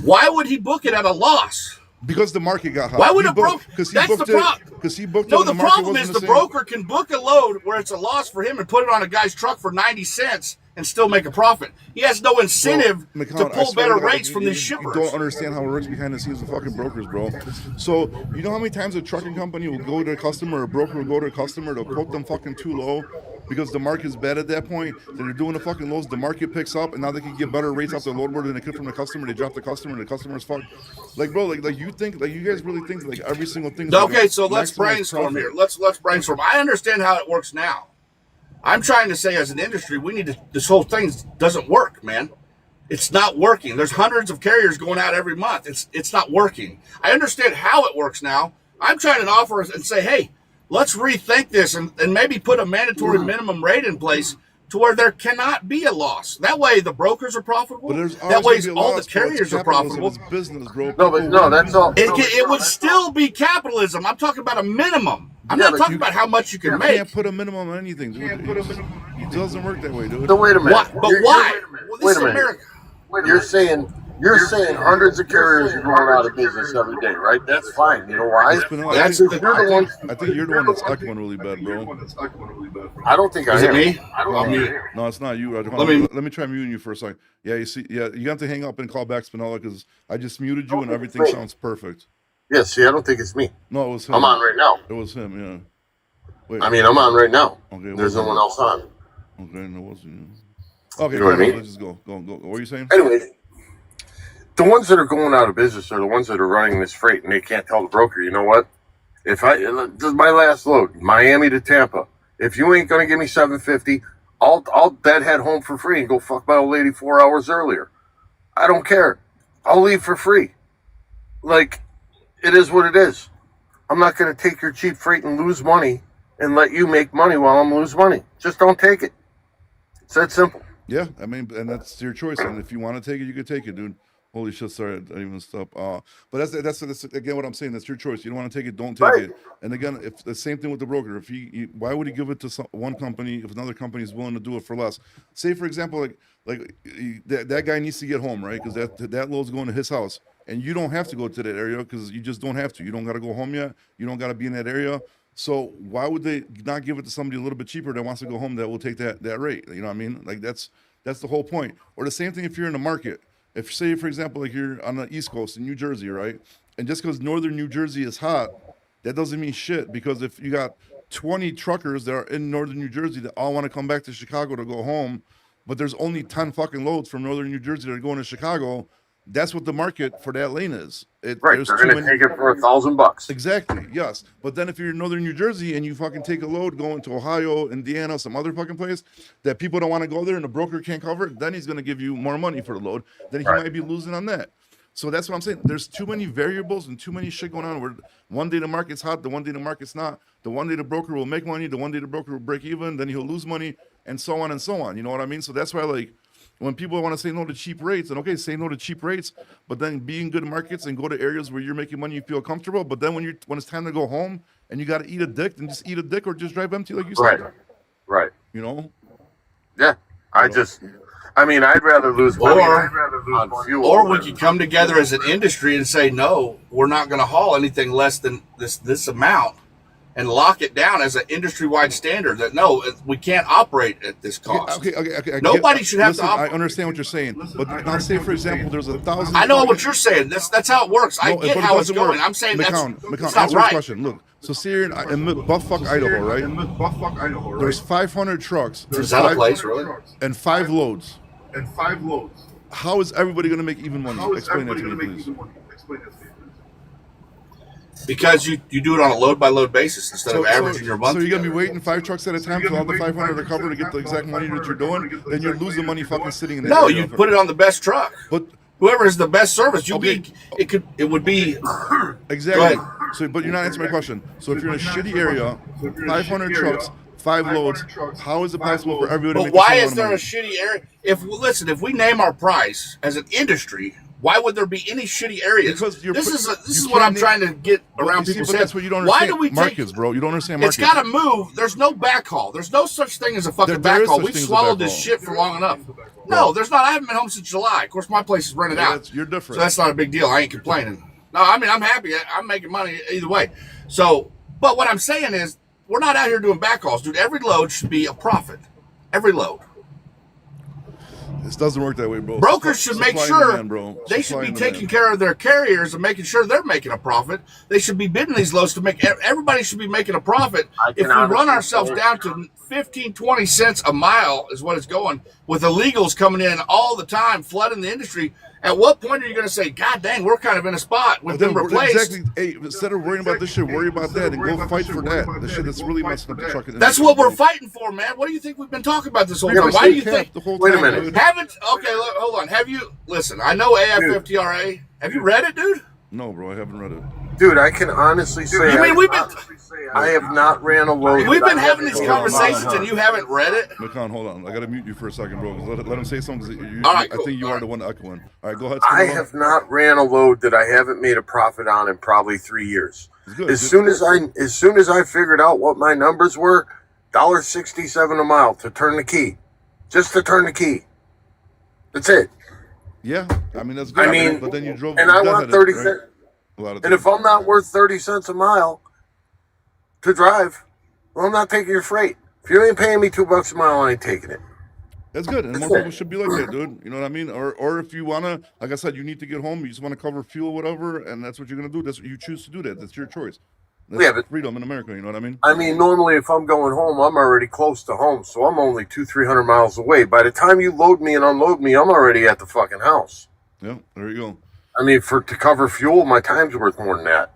Why would he book it at a loss? Because the market got hot. Why would a broker? Because he That's booked the problem. Because he booked it. No, when the market problem wasn't is the same. broker can book a load where it's a loss for him and put it on a guy's truck for 90 cents and still make a profit. He has no incentive to pull better rates from these shippers. You don't understand how it works behind the scenes of fucking brokers, bro. So you know how many times a trucking company will go to a customer, or a broker will go to a customer, they'll quote them fucking too low because the market's bad at that point. Then they're doing the fucking lows, the market picks up, and now they can get better rates off their load board than they could from the customer. They drop the customer, and the customer's fucked. Like, bro, like you think, like you guys really think like every single thing is Okay, so let's maximize brainstorm profit. here. Let's brainstorm. I understand how it works now. I'm trying to say, as an industry, we need to. This whole thing doesn't work, man. It's not working. There's hundreds of carriers going out every month. It's not working. I understand how it works now. I'm trying to offer and say, hey, let's rethink this and maybe put a mandatory minimum rate in place to where there cannot be a loss. That way, the brokers are profitable. But there's That way, always gonna be a all loss, the bro. It's carriers are capitalism. profitable. It's business, bro. No, but no, that's all. It would still be capitalism. I'm talking about a minimum. I'm Yeah, not but talking you- about how much you can You make. can't put a minimum on anything, dude. It doesn't work that way, dude. So wait a minute. Why? But why? Well, this Wait is a minute. America. You're saying hundreds of carriers are going out of business every day, right? That's fine. You know why? That's Because you're the one. I think you're the one that's echoing really bad, bro. I don't think I Is it am. me? I'm mute. No, it's not you. Let me try muting you for a second. Yeah, you see, yeah, you have to hang up and call back Spinola because I just muted you and everything sounds perfect. Yeah, see, I don't think it's me. No, it was him. I'm on right now. It was him, yeah. Wait. I mean, I'm on right now. Okay, it There's no wasn't one else on. Okay, no, it wasn't you. Okay, You know what I mean? let's just go. What were you saying? Anyway, the ones that are going out of business are the ones that are running this freight, and they can't tell the broker, you know what? This is my last load, Miami to Tampa. If you ain't gonna give me $750, I'll deadhead home for free and go fuck my old lady 4 hours earlier. I don't care. I'll leave for free. Like, it is what it is. I'm not gonna take your cheap freight and lose money and let you make money while I'm lose money. Just don't take it. It's that simple. Yeah, I mean, and that's your choice. And if you want to take it, you can take it, dude. Holy shit, sorry, I didn't even stop. But that's again what I'm saying. That's your choice. You don't want to take it, don't take Right. it. And again, if the same thing with the broker. If why would he give it to one company if another company is willing to do it for less? Say for example, that guy needs to get home, right? Because that load's going to his house, and you don't have to go to that area because you just don't have to. You don't got to go home yet. You don't got to be in that area. So why would they not give it to somebody a little bit cheaper that wants to go home that will take that rate? You know what I mean? Like that's the whole point. Or the same thing if you're in the market. If say for example like you're on the East Coast in New Jersey, right? And just because northern New Jersey is hot, that doesn't mean shit. Because if you got 20 truckers that are in northern New Jersey that all want to come back to Chicago to go home, but there's only 10 fucking loads from northern New Jersey that are going to Chicago, that's what the market for that lane is. Right, there's they're too gonna many- take it for $1,000. Exactly, yes. But then if you're in northern New Jersey and you fucking take a load going to Ohio, Indiana, some other fucking place that people don't want to go there and the broker can't cover it, then he's going to give you more money for the load. Then he Right. might be losing on that. So that's what I'm saying. There's too many variables and too many shit going on where one day the market's hot, the one day the market's not. The one day the broker will make money, the one day the broker will break even, then he'll lose money, and so on and so on. You know what I mean? So that's why like when people want to say no to cheap rates, and okay, say no to cheap rates, but then be in good markets and go to areas where you're making money, you feel comfortable. But then when it's time to go home and you got to eat a dick, then just eat a dick or just drive empty, like you said. Right. You know. Yeah. I'd rather lose money on fuel. Or we could come together as an industry and say, no, we're not going to haul anything less than this amount, and lock it down as an industry-wide standard that no, we can't operate at this cost. Okay. Nobody should have to I operate. understand what you're saying, but now say for example, there's 1,000. I know what you're saying. That's how it works. I get but it how it's doesn't going. work. I'm saying McCown, that's not answer right. this question. Look, so see here in Buttfuck, Idaho, right? There's 500 trucks. Is that a place, really? And 5 loads. How is everybody going to make even money? Explain that to me, please. Because you do it on a load by load basis instead of averaging your month. So you're gonna be waiting 5 trucks at a time till all the 500 are covered to get the exact money that you're doing. Then you're losing money fucking sitting in the No, area. you put it on the best truck. But whoever is the best service, Okay. it would be exactly. So, but you're not answering my question. So if you're in a shitty area, 500 trucks, 5 loads, how is it possible for everyone to But make why the is same there a amount of shitty area? If we name our price as an industry, why would there be any shitty areas? Because this is you what I'm can't trying to get around money? people's But heads. that's what you don't Why understand. do we Markets, take? bro. You don't understand It's markets. got to move. There's no backhaul. There's no such thing as a fucking There is backhaul. such We've thing as a swallowed this backhaul. shit for long enough. No, there's not. I haven't been home since July. Of course, my place is rented out. You're different. So that's not a big deal. I ain't complaining. No, I mean, I'm happy. I'm making money either way. So, but what I'm saying is, we're not out here doing backhauls, dude. Every load should be a profit. Every load. This doesn't work that way, bro. Brokers should make Supply and sure demand, bro. they Supply should be and taking demand. care of their carriers and making sure they're making a profit. They should be bidding these loads to make everybody should be making a profit. If we run ourselves down to 15, 20 cents a mile is what it's going with illegals coming in all the time, flooding the industry. At what point are you going to say, God dang, we're kind of in a spot. We've been replaced. Exactly. Hey, instead of worrying about this shit, worry about that and go fight for that. The shit that's really messing up the trucking That's industry, what we're bro. fighting for, man. What do you think we've been talking about this whole Yeah, time? but Why do you stay think? capped the whole Wait a time, minute. dude. Hold on. Have you, listen, I know AFFTRA. Have you read it, dude? No, bro, I haven't read it. Dude, I can honestly say You mean I have not ran a load. We've that been I having haven't these made. conversations and you haven't read it? McCon, hold on. I gotta mute you for a second, bro. Let him say something. 'Cause All right, I cool. think you All are right. the one echoing. All right, go ahead. I have not ran a load that I haven't made a profit on in probably 3 years. It's good. As soon as I figured out what my numbers were, $1.67 a mile to turn the key. Just to turn the key. That's it. Yeah, I mean that's good. I mean, but then you drove. and I want 30 cents. A lot of And if times. I'm not worth 30 cents a mile to drive, well, I'm not taking your freight. If you ain't paying me $2 a mile, I ain't taking it. That's good, and more people should be like that, dude. You know what I mean? Or if you wanna, like I said, you need to get home. You just want to cover fuel, whatever, and that's what you're gonna do. That's what you choose to do. That's your choice. That's Yeah, but- freedom in America. You know what I mean? I mean, normally if I'm going home, I'm already close to home, so I'm only 200-300 miles away. By the time you load me and unload me, I'm already at the fucking house. Yeah, there you go. I mean, to cover fuel, my time's worth more than that.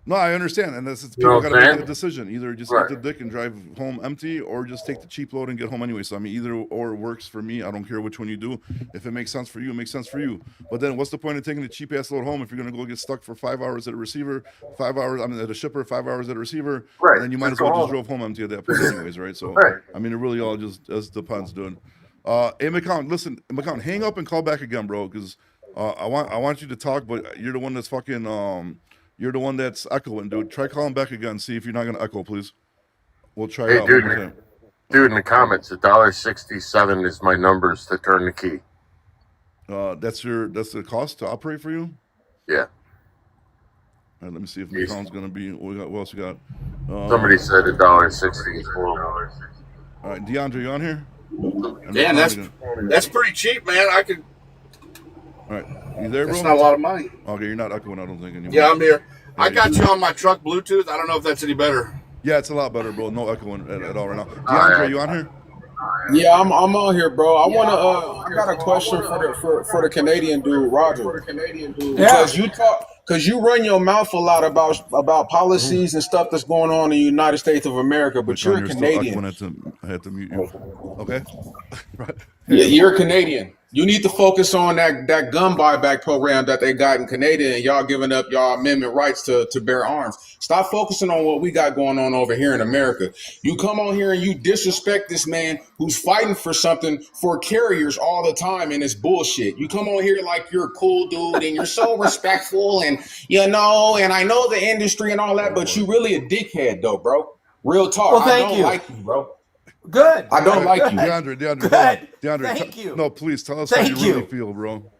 No, I understand, and that's You know people what got to I'm make a decision. Either just Right. eat the dick and drive home empty, or just take the cheap load and get home anyway. So I mean, either or works for me. I don't care which one you do. If it makes sense for you, it makes sense for you. But then, what's the point of taking the cheap ass load home if you're gonna go get stuck for 5 hours at a receiver, 5 hours? I mean, at a shipper, 5 hours at a receiver, Right. and then you might as well just drove home empty at that point, anyways, right? So Right. I mean, it really all just depends, dude. Hey, McCown, listen, McCown, hang up and call back again, bro, because I want you to talk, but you're the one that's fucking You're the one that's echoing, dude. Try calling back again. See if you're not gonna echo, please. We'll try Hey, it out. dude. One more time. Dude, in the comments, $1.67 is my numbers to turn the key. That's the cost to operate for you. Yeah. All right, let me see if McCown's gonna be. What else we got? Somebody said $1.60 is more. All right, DeAndre, you on here? Damn, that's pretty cheap, man. I could. All right, you there, bro? That's not a lot of money. Okay, you're not echoing. I don't think anymore. Yeah, I'm here. I Yeah, got you on my truck Bluetooth. I don't know if that's any better. Yeah, it's a lot better, bro. No echoing at all right now. DeAndre, you on here? Yeah, I'm on here, bro. I I got a question for the Canadian dude, Roger. Because you run your mouth a lot about policies and stuff that's going on in the United States of America, but you're a Canadian. I had to mute you. Okay. Right. Yeah, you're a Canadian. You need to focus on that gun buyback program that they got in Canada, and y'all giving up y'all amendment rights to bear arms. Stop focusing on what we got going on over here in America. You come on here and you disrespect this man who's fighting for something for carriers all the time, and it's bullshit. You come on here like you're a cool dude and you're so respectful, and and I know the industry and all that, but you really a dickhead though, bro. Real talk. Well, I thank don't you. like you, bro. Good. I don't like you. DeAndre, Good. DeAndre, Thank you. No, please tell us Thank how you really you. feel, bro.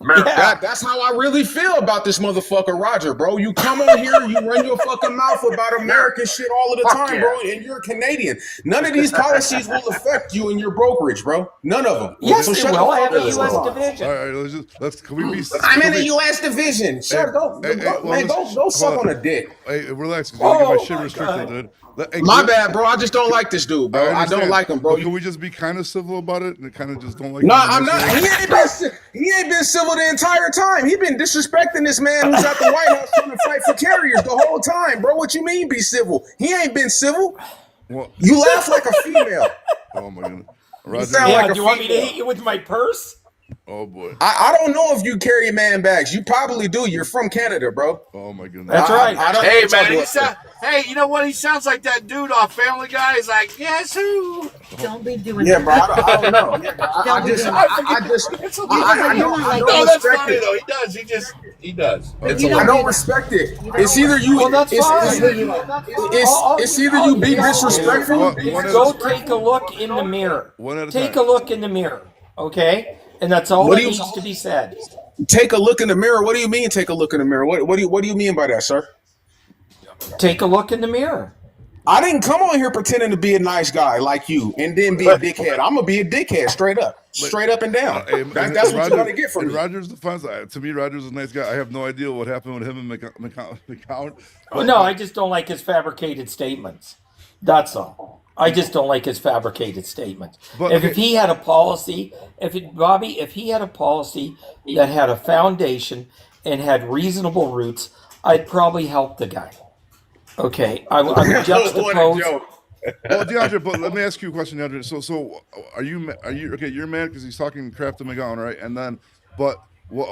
Yeah. That's how I really feel about this motherfucker, Roger, bro. You come on here and you run your fucking mouth about American shit all of the time, bro, and you're a Canadian. None of these policies will affect you in your brokerage, bro. None of them. Yes, So it shut the will. I fuck have a up. U.S. All division. right, let's can we be? I'm in can the we- U.S. division. Shut well, go suck hold on a dick. Hey, relax. 'Cause I get my Oh, shit my restricted, God. dude. Hey, My can- bad, bro. I just don't like this dude, bro. I don't understand. like him, bro. But can we just be kind of civil about it and kind of just don't like? No, him I'm not. He ain't been civil the entire time. He been disrespecting this man who's at the White House trying to fight for carriers. carriers the whole time, bro. What you mean be civil? He ain't been civil. Well, You laugh like a female. oh my goodness. You Roger. sound Yeah, like a do you want me to female. hit you with my purse? Oh boy. I don't know if you carry man bags. You probably do. You're from Canada, bro. Oh my goodness. That's right. I don't Hey, know what man, y'all do. hey, you know what? He sounds like that dude off Family Guy. He's like, guess who? Don't be doing Yeah, that. bro. I don't know. Don't be doing that. It's You I don't like no, don't that's respect funny it. though. He does. But It's you a I don't lot. don't respect it. It's either you. Well, that's fine. It's either you be disrespectful. Go take a look in the mirror. One at a Take a time. look in the mirror, okay? And that's all What that do you- needs to be said. Take a look in the mirror. What do you mean? Take a look in the mirror. What do you mean by that, sir? Take a look in the mirror. I didn't come on here pretending to be a nice guy like you and then be a dickhead. I'm gonna be a dickhead straight up and down. Hey, That's what you're gonna get from in me. Rogers' defense, to me, Rogers is a nice guy. I have no idea what happened with him and McCown. No, I just don't like his fabricated statements. That's all. I just don't like his fabricated statements. But, If he had a policy, Bobby, if he had a policy that had a foundation and had reasonable roots, I'd probably help the guy. Okay, I would juxtapose. Well, DeAndre, but let me ask you a question, DeAndre. So are you okay? You're mad because he's talking crap to McGowan, right? And then, but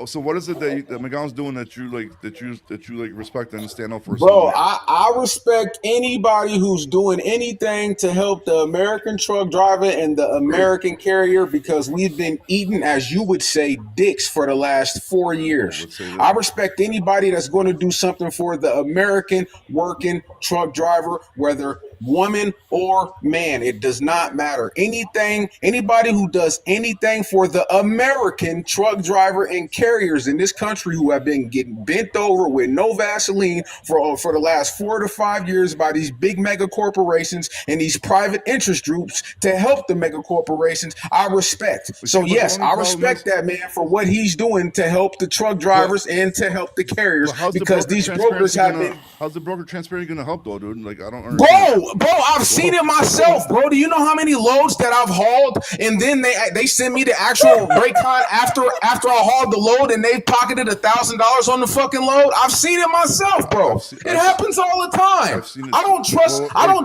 so what is it that McGowan's doing that you respect and stand up for? Bro, I respect anybody who's doing anything to help the American truck driver and the American carrier because we've been eating, as you would say, dicks for the last 4 years. I respect anybody that's going to do something for the American working truck driver, whether woman or man. It does not matter. Anybody who does anything for the American truck driver and carriers in this country who have been getting bent over with no Vaseline for the last 4 to 5 years by these big mega corporations and these private interest groups to help the mega corporations, I respect. So yes, I respect that man for what he's doing to help the truck drivers and to help the carriers because these brokers have been. How's the broker transparency gonna help though, dude? Like I don't understand. Bro, I've seen it myself, bro. Do you know how many loads that I've hauled and then they send me the actual break con after I hauled the load and they pocketed $1,000 on the fucking load? I've seen it myself, bro. It happens all the time. I don't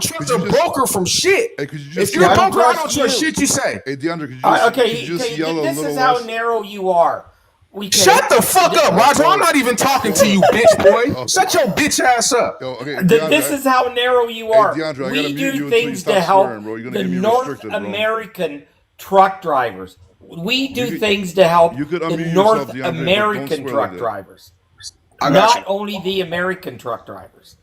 trust a broker from shit. Hey, could you If just you're a I don't broker, I don't trust trust you. shit you say. Hey, DeAndre, could you Okay, yell a this little is how less? narrow you are. Shut the fuck up, Roger. I'm not even talking to you, bitch boy. Shut your bitch ass up. Yo, okay, This is how narrow you are. DeAndre, I gotta We mute you do until things you to stop help swearing, bro. You're gonna the get me North restricted, bro. American truck drivers. We do could- things to help you could the unmute North yourself, DeAndre, but don't American swear like truck that. drivers. I got Not only the American truck drivers.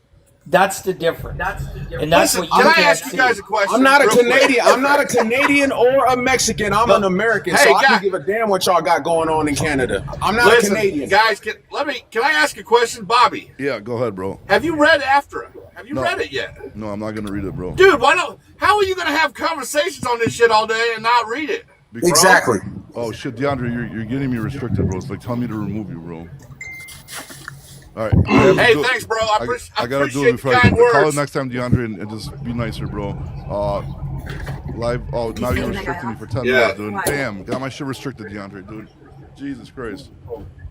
That's the difference. And Listen, that's what you can I can't ask you see. guys a question? I'm not a real quick? Canadian. I'm not a Canadian or a Mexican. I'm an American, Hey, so I guys. can give a damn what y'all got going on in Canada. I'm not Listen, a Canadian. guys, can I ask a question, Bobby? Yeah, go ahead, bro. Have you read After? Have you No. read it yet? No, I'm not gonna read it, bro. Dude, how are you gonna have conversations on this shit all day and not read it? Because- Exactly. Oh shit, DeAndre, you're getting me restricted, bro. It's like tell me to remove you, bro. All right. I have to Hey, do it. thanks, bro. I I gotta do appreciate it before the I kind call it words. next time, DeAndre, and just be nicer, bro. Live. Oh, now you're restricting me for 10 Yeah. minutes, dude. Damn, got my shit restricted, DeAndre, dude. Jesus Christ.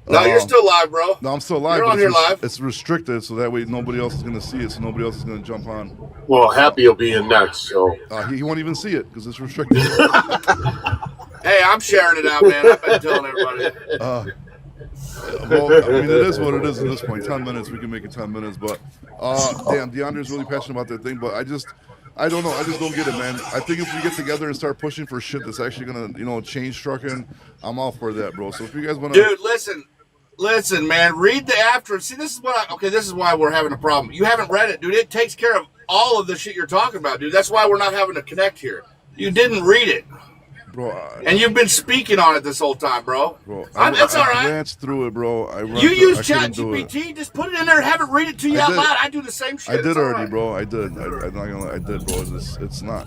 No, you're still live, bro. No, I'm still live. You're but on here live. It's restricted, so that way nobody else is gonna see it, so nobody else is gonna jump on. Well, Happy will be in next, so. He won't even see it because it's restricted. Hey, I'm sharing it out, man. I've been telling everybody. Well, I mean, it is what it is at this point. 10 minutes, we can make it 10 minutes. But, damn, DeAndre's really passionate about that thing. But I don't know. I just don't get it, man. I think if we get together and start pushing for shit that's actually gonna, change trucking, I'm all for that, bro. So if you guys want to, Dude, listen, man. Read the After. See, this is why we're having a problem. You haven't read it, dude. It takes care of all of the shit you're talking about, dude. That's why we're not having to connect here. You didn't read it. bro, And you've been speaking on it this whole time, bro. That's all right. I glanced through it, bro. You use ChatGPT, just put it in there and have it read it to you out loud. I do the same shit. I did It's all already, right. bro. I did. I'm not gonna lie. I did, bro. It's not.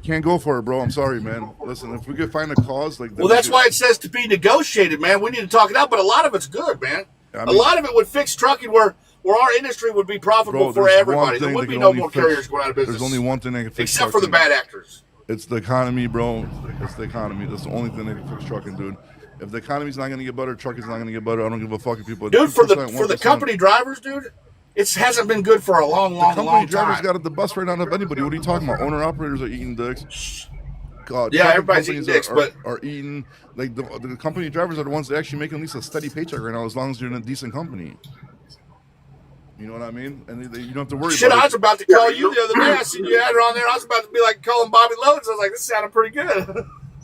Can't go for it, bro. I'm sorry, man. Listen, if we could find a cause like that. Well, that's why it says to be negotiated, man. We need to talk it out, but a lot of it's good, man. I A mean- lot of it would fix trucking where our industry would be profitable Bro, for there's everybody. one There thing would that be can no only more fix- carriers going out of business. There's only one thing that can fix except for the trucking. bad actors. It's the economy, bro. It's the economy. That's the only thing that can fix trucking, dude. If the economy's not going to get better, trucking's not going to get better. I don't give a fuck if people. Dude, for the 1%. company drivers, dude, it hasn't been good for a long Company drivers time. got it the best right now of anybody. What are you talking about? Owner operators are eating dicks. Yeah, trucking everybody's eating companies dicks, but are eating like the company drivers are the ones that actually make at least a steady paycheck right now, as long as you're in a decent company. You know what I mean? And you don't have to worry shit, about I it. was about to call you the other day. I seen you had her on there. I was about to be like calling Bobby Loads. I was like, this sounded pretty good.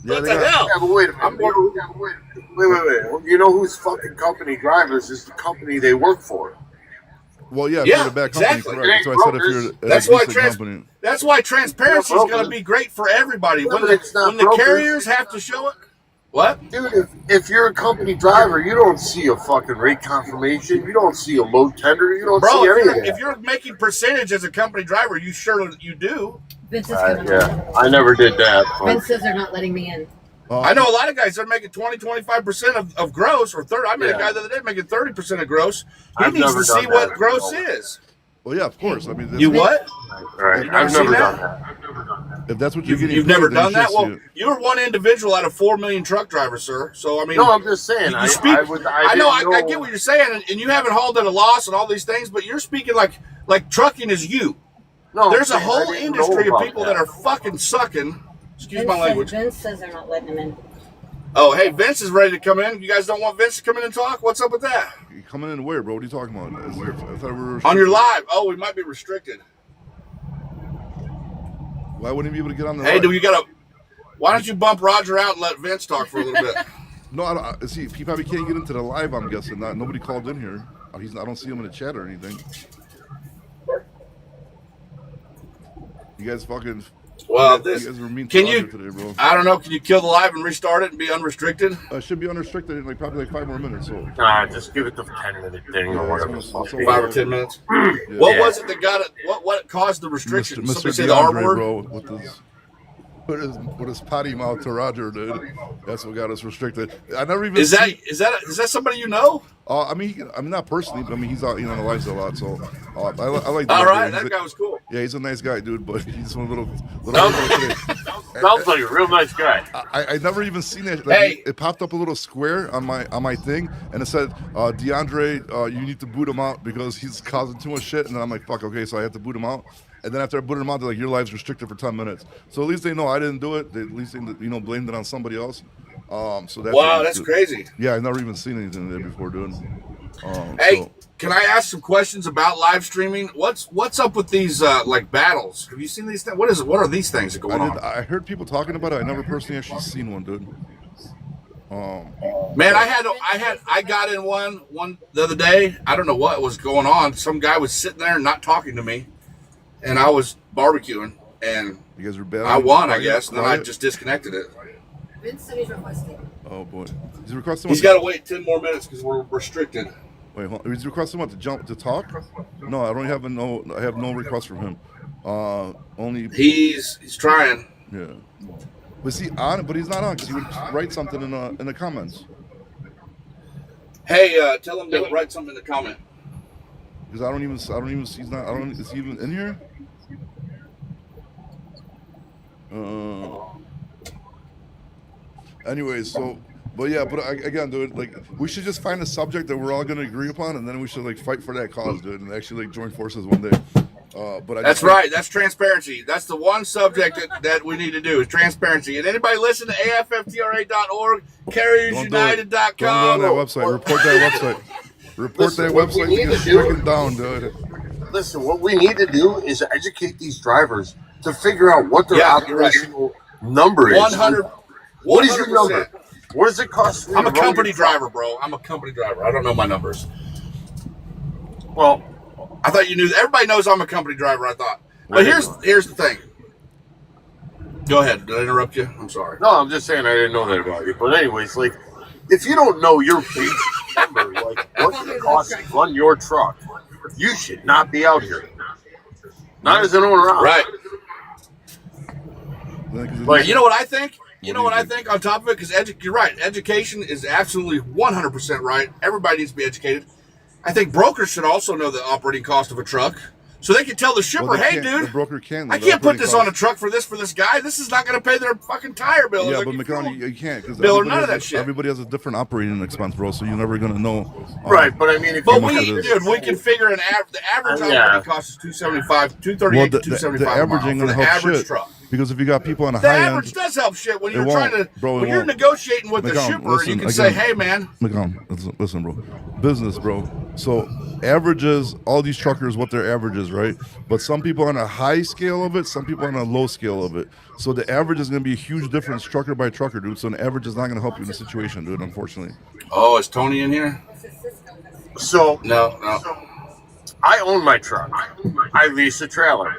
Yeah, What they the got- hell? Yeah, but wait a minute. Wait. You know who's fucking company drivers is the company they work for. Well, yeah, if Yeah, you're a bad company, exactly. correct. So I said if you're at That's a why decent company. That's why transparency is Yeah, going to be great for everybody. Yeah, When but it's not the brokers. carriers have to show it. What? Dude, if you're a company driver, you don't see a fucking rate confirmation. You don't see a load tender. You don't Bro, see any of if that. you're making percentage as a company driver, you do. Vince is coming. Yeah, I never did that. Vince says they're not letting me in. I know a lot of guys that are making 20-25% of gross or 30. I met a Yeah. guy the other day making 30% of gross. He I've needs never to see done what that. gross is. Well, yeah, of course. I mean, You what? Right. You've never I've seen never that? done that. if that's what you're getting, You've paid, never then done you should that? see Well, it. you're one individual out of 4 million truck drivers, sir. So, I mean, No, I'm just saying. you speak. I know, I didn't get what you're saying, and you haven't hauled at a loss and all these things, but you're speaking like trucking is you. No, There's a I'm saying I whole didn't know industry of about people that are fucking sucking. Excuse my language. Vince says they're not letting him in. Oh, hey, Vince is ready to come in. You guys don't want Vince to come in and talk? What's up with that? You coming in where, bro? What are you talking about? I thought we were On your live. Oh, we might be restricted. Why wouldn't he be able to get on the? Hey, live? do you got to... Why don't you bump Roger out and let Vince talk for a little bit? No, see, he probably can't get into the live. I'm guessing. Nobody called in here. I don't see him in the chat or anything. You guys fucking. Well, you this... guys were mean Can to you... Roger today, bro. I don't know. Can you kill the live and restart it and be unrestricted? Should be unrestricted in probably 5 more minutes. So. Nah, just give it the 10-minute thing or whatever. So 5 or 10 minutes. What was it that got it? What caused the restriction? Mr. Somebody say the R DeAndre, word? bro, with his potty mouth to Roger, dude. That's what got us restricted. I never even. Is that somebody you know? I mean, not personally, but I mean, he's out, on the lives a lot. So I like. All DeAndre. right, that guy was cool. Yeah, he's a nice guy, dude. But he's one little. Sounds like a real nice guy. I never even seen it. Hey. It popped up a little square on my thing, and it said, DeAndre, you need to boot him out because he's causing too much shit. And then I'm like, fuck, okay, so I have to boot him out. And then after I booted him out, they're like, your live's restricted for 10 minutes. So at least they know I didn't do it. They at least they, blamed it on somebody else. So that's Wow, that's crazy. Yeah, I've never even seen anything there before, dude. Hey, can I ask some questions about live streaming? What's up with these like battles? Have you seen these things? What are these things that are going on? I heard people talking about it. I never personally actually seen one, dude. Man, I got in one the other day. I don't know what was going on. Some guy was sitting there and not talking to me, and I was barbecuing, and you guys were bad. I won, I guess, and then I just disconnected it. Vince said he's requesting. Oh boy, he's requesting. He's got to wait 10 more minutes because we're restricted. Wait, hold on. He's requesting what, to talk? No, I don't have I have no request from him. Only he's trying. Yeah. Was he on? But he's not on because he would write something in the comments. Hey, tell him to write something in the comment. Because I don't even see. He's not. Is he even in here? Anyways, so. But yeah, again, dude, like we should just find a subject that we're all gonna agree upon, and then we should like fight for that cause, dude, and actually like join forces one day. But that's right. That's transparency. That's the one subject that we need to do is transparency. And anybody listen to AFFTRA.org, carriersunited.com. Don't go on that website. Report that website. Report that website to get stricken down, dude. Listen, what we need to do is educate these drivers to figure out what their operational number is. 100. What is your number? What does it cost? I'm a company driver, bro. I'm a company driver. I don't know my numbers. Well, I thought you knew. Everybody knows I'm a company driver. I thought. But here's the thing. Go ahead. Did I interrupt you? I'm sorry. No, I'm just saying I didn't know that about you. But anyways, like, if you don't know your basic number, like what it costs to run your truck, you should not be out here. Not as an owner. Right. Like, you know what I think? You know what I think on top of it? Because you're right. Education is absolutely 100% right. Everybody needs to be educated. I think brokers should also know the operating cost of a truck. So they can tell the shipper, Well, hey, the dude, broker can't. I can't put this on a truck for this guy. This is not going to pay their fucking tire bill. Yeah, but McCown, you can't because bill or none of that shit. Everybody has a different operating expense, bro. So you're never gonna know. Right, but I mean, but we can figure the average operating cost is $275, $238 to $275. The average ain't gonna help shit. Truck. Because if you got people on a the high average end, does help shit when you're when you're negotiating with the shipper. Listen, you can say, hey man, listen, bro, business, bro. So averages, all these truckers, what their average is, right? But some people on a high scale of it, some people on a low scale of it. So the average is going to be a huge difference, trucker by trucker, dude. So an average is not going to help you in the situation, dude. Unfortunately. Oh, is Tony in here? So no. I own my truck. I lease a trailer.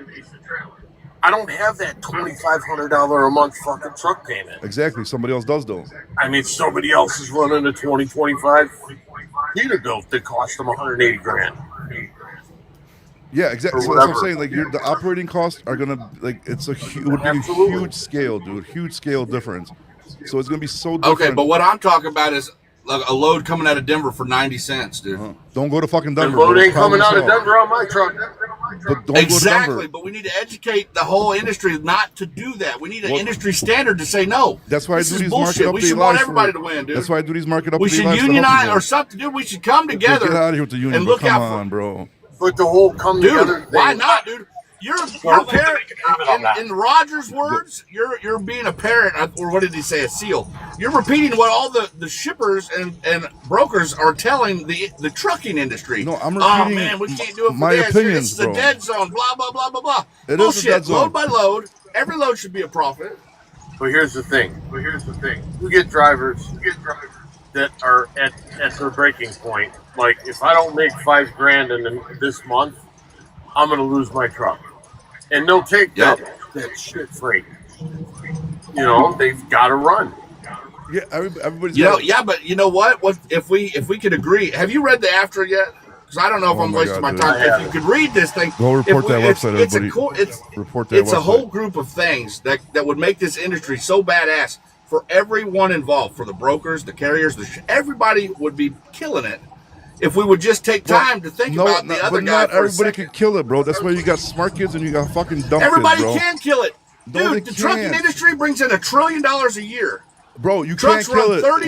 I don't have that $2,500 a month fucking truck payment. Exactly. Somebody else does, though. I mean, somebody else is running a 2025 Peterbilt that cost them $180,000. Yeah, exactly. So that's what I'm saying. Like, the operating costs are gonna it would be a huge scale, dude. Huge scale difference. So it's gonna be so different. Okay, but what I'm talking about is a load coming out of Denver for 90 cents, dude. Don't go to fucking Denver. The load ain't coming out of Denver on my truck. But don't exactly, go to Denver. But we need to educate the whole industry not to do that. We need an industry standard to say no. That's why this I do is these bullshit. market update. We should want everybody to win, dude. That's why I do these market update. We should lives unionize or something, dude. We should come together. Get out of here with the union. And look come out on, bro. But the whole come together thing. Why not, dude? You're a parent. In Roger's words, you're being a parent, or what did he say? A SEAL. You're repeating what all the shippers and brokers are telling the trucking industry. No, I'm repeating. Oh man, we can't do it for my this. opinions, It's a dead zone. Blah blah blah blah blah. It Bullshit. is a dead zone. Load by load. Every load should be a profit. But here's the thing. You get drivers that are at their breaking point. Like, if I don't make $5,000 in this month, I'm gonna lose my truck. And they'll take that shit freight. You know, they've got to run. Yeah, everybody's. But you know what? What if we could agree? Have you read the after yet? Because I don't know if I'm wasting my time. If you could read this thing, go report that website, everybody. It's a whole group of things that would make this industry so badass for everyone involved, for the brokers, the carriers, everybody would be killing it. If we would just take time to think about the other guy. But not everybody can kill it, bro. That's why you got smart kids and you got fucking dumb everybody kids, bro. Can kill it. No, dude, the trucking industry brings in $1 trillion a year. Bro, you Trucks can't kill run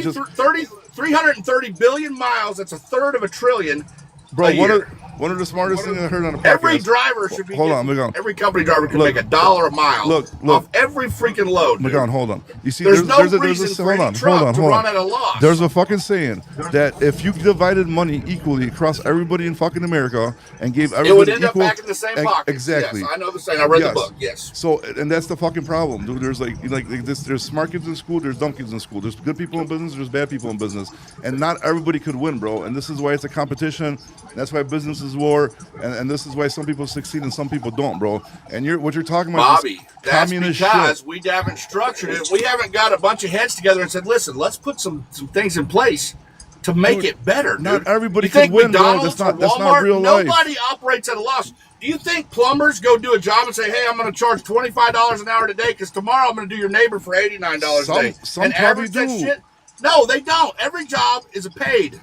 it. 330 billion miles. That's a third of $1 trillion. Bro, one of the smartest things I heard on the podcast. Every driver should be. Every company driver can make $1 a mile. Off every freaking load. McGon, hold on. You see, there's no reason for any truck to run at a loss. There's a fucking saying that if you divided money equally across everybody in fucking America and gave everybody it would end equal, up back in the same pocket. Exactly. Yes, I know the saying. I read the book. Yes. So, and that's the fucking problem, dude. There's like this. There's smart kids in school. There's dumb kids in school. There's good people in business. There's bad people in business, and not everybody could win, bro. And this is why it's a competition. That's why business is war, and this is why some people succeed and some people don't, bro. And what you're talking about, Bobby, that's because we haven't structured it. We haven't got a bunch of heads together and said, "Listen, let's put some things in place to make it better." Dude. Not everybody you think can win, McDonald's bro. That's not real life. Nobody operates at a loss. Do you think plumbers go do a job and say, "Hey, I'm going to charge $25 an hour today because tomorrow I'm going to do your neighbor for $89 a day"? Some probably do. That shit? No, they don't. Every job is a paid.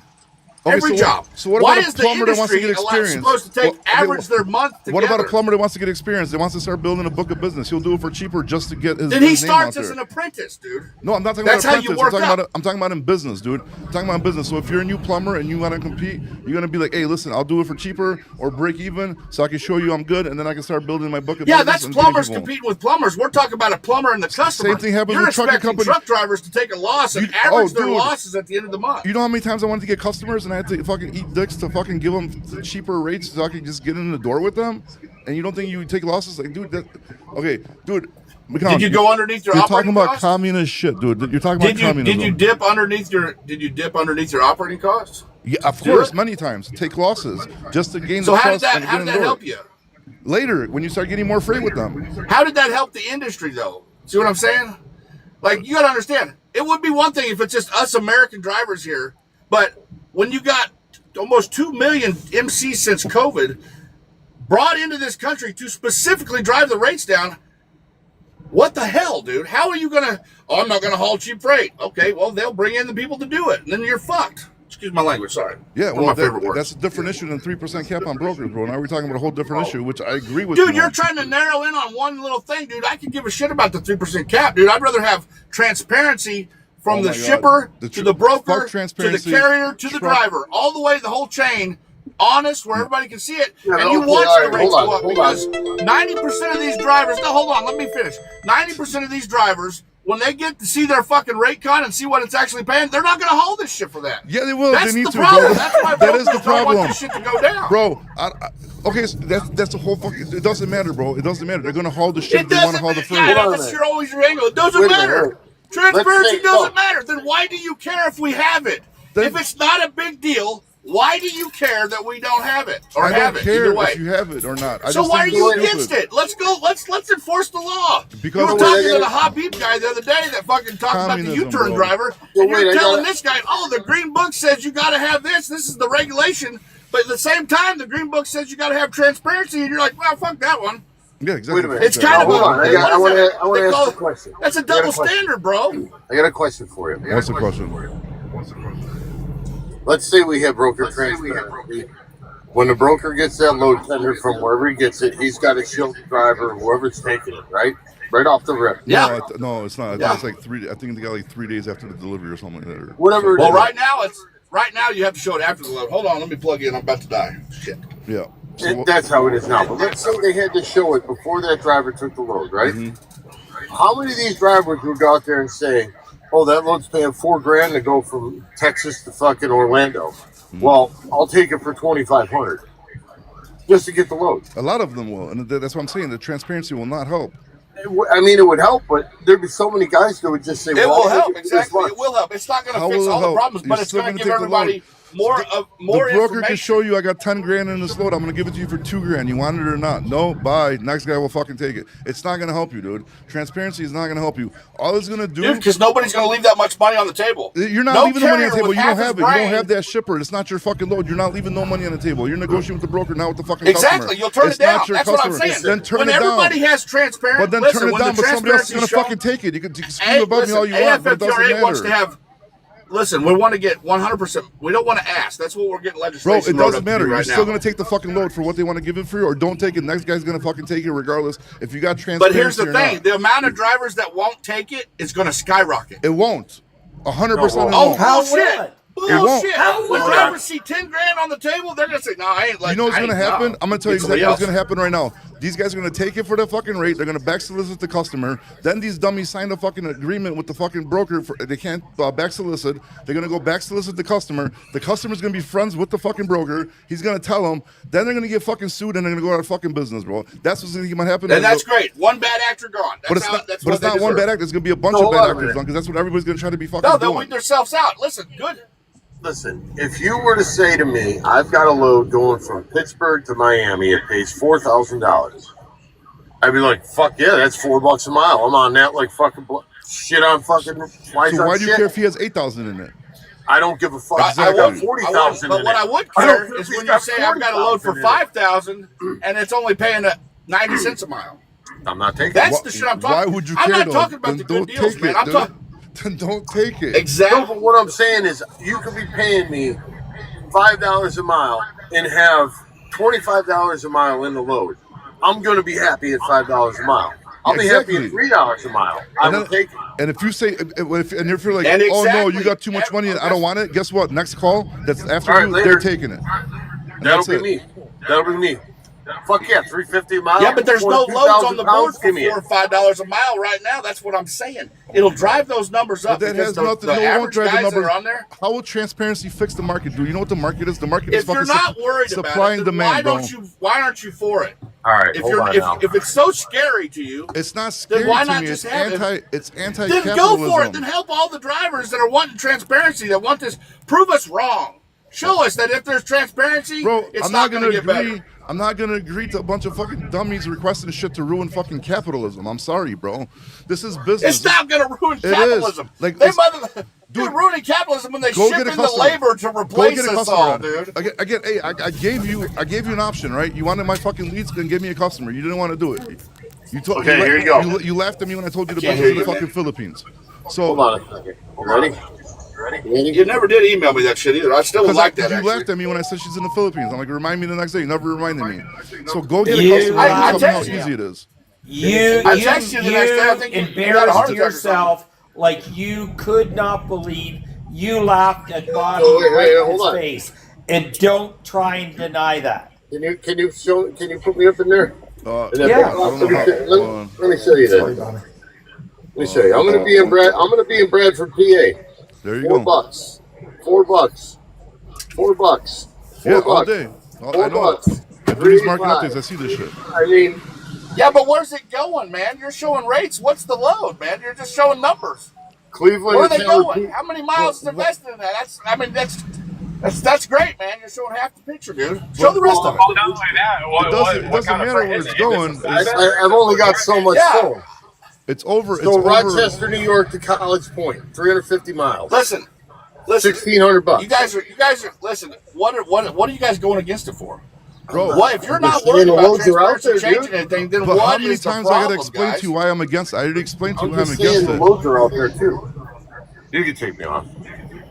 Okay, every job. So what Why about a plumber that wants to get experience? Supposed to take average their month together? What about a plumber that wants to get experience? That wants to start building a book of business. He'll do it for cheaper just to get his. Then he his name starts out as there. an apprentice, dude. No, I'm not talking That's about how you apprentice. work I'm talking about in business, dude. I'm talking about in business. So if you're a new plumber and you want to compete, you're gonna be like, hey, listen, I'll do it for cheaper or break even, so I can show you I'm good, and then I can start building my book of business. Yeah, that's plumbers competing with plumbers. We're talking about a plumber and the customer. Same thing happens You're with trucking companies. Truck drivers to take a loss and average their losses at the end of the month. You know how many times I wanted to get customers and I had to fucking eat dicks to fucking give them cheaper rates so I could just get in the door with them? And you don't think you would take losses? Like, dude, okay, dude. Did you go underneath your? You're talking about communist shit, dude. You're talking about communism. Did you dip underneath your operating costs? Yeah, of course, many times. Take losses just to gain the trust. So how did that help you? Later, when you start getting more freight with them. How did that help the industry, though? See what I'm saying? Like, you got to understand, it would be one thing if it's just us American drivers here, but when you got almost 2 million MCs since COVID brought into this country to specifically drive the rates down, what the hell, dude? How are you going to, I'm not going to haul cheap freight. Okay, well, they'll bring in the people to do it, and then you're fucked. Excuse my language. Sorry. Yeah, One well, of my favorite words. that's a different issue than 3% cap on brokers, bro. Now we're talking about a whole different issue, which I agree with. Dude, you're trying to narrow in on one little thing, dude. I could give a shit about the 3% cap, dude. I'd rather have transparency from the shipper to the broker to the carrier to the driver, all the way the whole chain, honest, where everybody can see it. Yeah, and you okay, watch all the right, rates hold go on, up hold because 90% of these drivers. No, hold on, let me finish. 90% of these drivers, when they get to see their fucking rate con and see what it's actually paying, they're not going to haul this shit for that. Yeah, they will. That's They need the to, problem. bro. That's why That is the brokers don't want problem, this shit to go down. bro. Okay, so that's the whole fucking. It doesn't matter, bro. It doesn't matter. They're gonna haul the shit. It They want to doesn't haul the matter. freight. Yeah, that's your always your angle. It doesn't Wait a minute, matter. wait. Transparency Let's say- doesn't no. matter. Then why do you care if we have it? Then- If it's not a big deal, why do you care that we don't have it or I have don't it? care Either way. if you have it or not. I So just why are think you it's against stupid. it? Let's go. Let's enforce the law. Because you were of talking to the hot beep guy the other day that fucking talked about the communism, U-turn bro. driver, Well, and wait, you're I telling gotta- this guy, "Oh, the Green Book says you got to have this. This is the regulation." But at the same time, the Green Book says you got to have transparency, and you're like, "Well, fuck that one." Yeah, exactly. Wait a minute. It's kind of hold on. I want what is to that? They ask call a it- question. That's a I got double question. standard, bro. I got a question for you. What's the question? Let's say we have broker transparency. When the broker gets that load tender from wherever he gets it, he's got to show the driver, whoever's taking it, right? Right off the rip. Yeah. No, it's not. I think Yeah. it's like 3. I think they got like 3 days after the delivery or something like that. Or Whatever it Well, is. right now you have to show it after the load. Hold on, let me plug in. I'm about to die. Shit. Yeah. So, That's how it is now. But let's say they had to show it before that driver took the load, right? How many of these drivers would go out there and say, "Oh, that load's paying $4,000 to go from Texas to fucking Orlando"? Well, I'll take it for $2,500 just to get the load. a lot of them will, and that's what I'm saying. The transparency will not help. I mean, it would help, but there'd be so many guys that would just say, It "Well, will I'll help, take it for this exactly. much." It will help. It's not going How to fix will it all the help? problems, You're but it's still going to gonna give take the everybody more The broker can information. show you I got 10 grand in this load. I'm gonna give it to you for $2,000. You want it or not? No, bye. Next guy will fucking take it. It's not gonna help you, dude. Transparency is not gonna help you. All it's gonna do. Dude, because nobody's going to leave that much money on the table. You're not No leaving the money on the carrier table. with You don't half his have it. You don't brain- have that shipper. It's not your fucking load. You're not leaving no money on the table. You're negotiating with the broker, not with the fucking Exactly. customer. You'll turn It's it down. not your That's what I'm customer. saying. Then turn when it down. everybody has transparent, But then listen, turn it when down. the But somebody else is transparency gonna show- fucking take it. You can scream about me listen, all you want, but it doesn't AFFTRA wants to matter. have. Listen, we want to get 100%. We don't want to ask. That's what we're getting Bro, legislation. it wrote doesn't up to matter. do You're right still now. gonna take the fucking load for what they want to give it for you, or don't take it. Next guy's gonna fucking take it regardless. If you got But transparency here's the or thing: not. the amount of drivers that won't take it is going to skyrocket. It won't. 100% it Oh, won't. How will bullshit! it? Bullshit! How When will drivers see 10 grand on the table, they're gonna say, "No, I ain't." Like, You know what's I going to ain't- happen? no. I'm going to tell you Get somebody exactly what's else. going to happen right now. These guys are going to take it for the fucking rate. They're going to back solicit the customer. Then these dummies sign a fucking agreement with the fucking broker. They can't back solicit. They're going to go back solicit the customer. The customer's going to be friends with the fucking broker. He's going to tell them. Then they're going to get fucking sued and they're going to go out of fucking business, bro. That's what's going to happen. And that's great. One bad actor gone. That's But it's how, not. That's But what it's not they one deserve. bad actor. There's going to be a bunch So of hold on bad a actors minute. done because that's what everybody's going to try to be fucking No, they'll doing. weed themselves out. Listen, good. Listen, if you were to say to me, "I've got a load going from Pittsburgh to Miami, it pays $4,000," I'd be like, "Fuck yeah, that's $4 a mile. I'm on that like fucking shit on fucking flies So on why do you shit." care if he has 8,000 in it? I don't give a fuck. I Exactly. would, 40,000 but in what it. I would I don't care care is if he's when you got say I've got a load for 40,000 in it. 5,000 and it's only paying 90 cents a mile. I'm not taking That's it. the shit I'm talking. Why would you I'm care not though? talking about Then the don't good deals, take man. it, I'm dude. talking Then don't take it. No, exactly. but what I'm saying is, you could be paying me $5 a mile and have $25 a mile in the load. I'm going to be happy at $5 a mile. I'll be happy Exactly. at $3 a mile. I And will then- take it. And if you say, if you're like, And oh no, you exactly. got too much money and I don't want it, guess what? Next call, that's after All right, you, later. they're taking it. And That'll that's be it. me. That'll be me. Fuck yeah, $3.50 a mile. Yeah, but there's no loads 22,000 on the board pounds, for give me it. $4 or $5 a mile right now. That's what I'm saying. It'll drive those numbers up But that because has nothing. the No, it won't average drive the guys that numbers. are on there. How will transparency fix the market? Do you know what the market is? The market is If you're fucking not worried supply about it, and then demand, why aren't you for it? All right, If hold you're on now. if it's so scary to you, It's not scary why to not me. just It's have it? It's then anti-capitalism. go for it. Then help all the drivers that are wanting transparency, that want this. Prove us wrong. Show us that if there's transparency, Bro, it's I'm not not going gonna to get agree. better. I'm not gonna agree to a bunch of fucking dummies requesting shit to ruin fucking capitalism. I'm sorry, bro. This is business. It's not going to ruin It is. capitalism. Like, they it's- they're ruining capitalism when they Go ship get a in the customer. labor to Go replace get a us customer. all, dude. Again, hey, I gave you an option, right? You wanted my fucking leads, then give me a customer. You didn't want to do it. You told. Okay, here you go. You laughed at me when I told you to can't bring it to hear the you, fucking man. Philippines. So Hold on a second. You ready? You never did email me that shit either. I still would Because like that. you Actually, laughed at me when I said she's in the Philippines. I'm like, remind me the next day. You never reminded me. So go get a You customer and I tell me how texted easy you. it is. I texted you the next day. I think you had a embarrassed heart attack or something. yourself like you could not believe you laughed at Bobby wait, right in hold his on. face, and don't try and deny that. Can you put me up in there? Yeah. I don't know how. Let me show you that. Let me show you. I'm gonna be in Bradford, PA. There you go. $4. $4. $4. Yeah, all $4. day. I $4. know it. I do these market updates. I see this shit. I mean, Yeah, but where's it going, man? You're showing rates. What's the load, man? You're just showing numbers. Cleveland. Where are they Taylor going? How many miles is invested in that? That's great, man. You're showing half the picture, dude. Show the rest of it. Oh, not only that, It doesn't kind of matter freight where is it's it? going. I've only got so much phone. It's over. So Rochester, New York to College Point, 350 miles. Listen. $1,600. You guys are. Listen. What are you guys going against it for? Bro, What if you're not saying worried the about loads are out transparency there, changing anything? Then but what how many is the times I gotta problem, explain guys? to you why I'm against it? I already explained to you I'm why I'm just saying against the it. loads are out there too. You can take me off.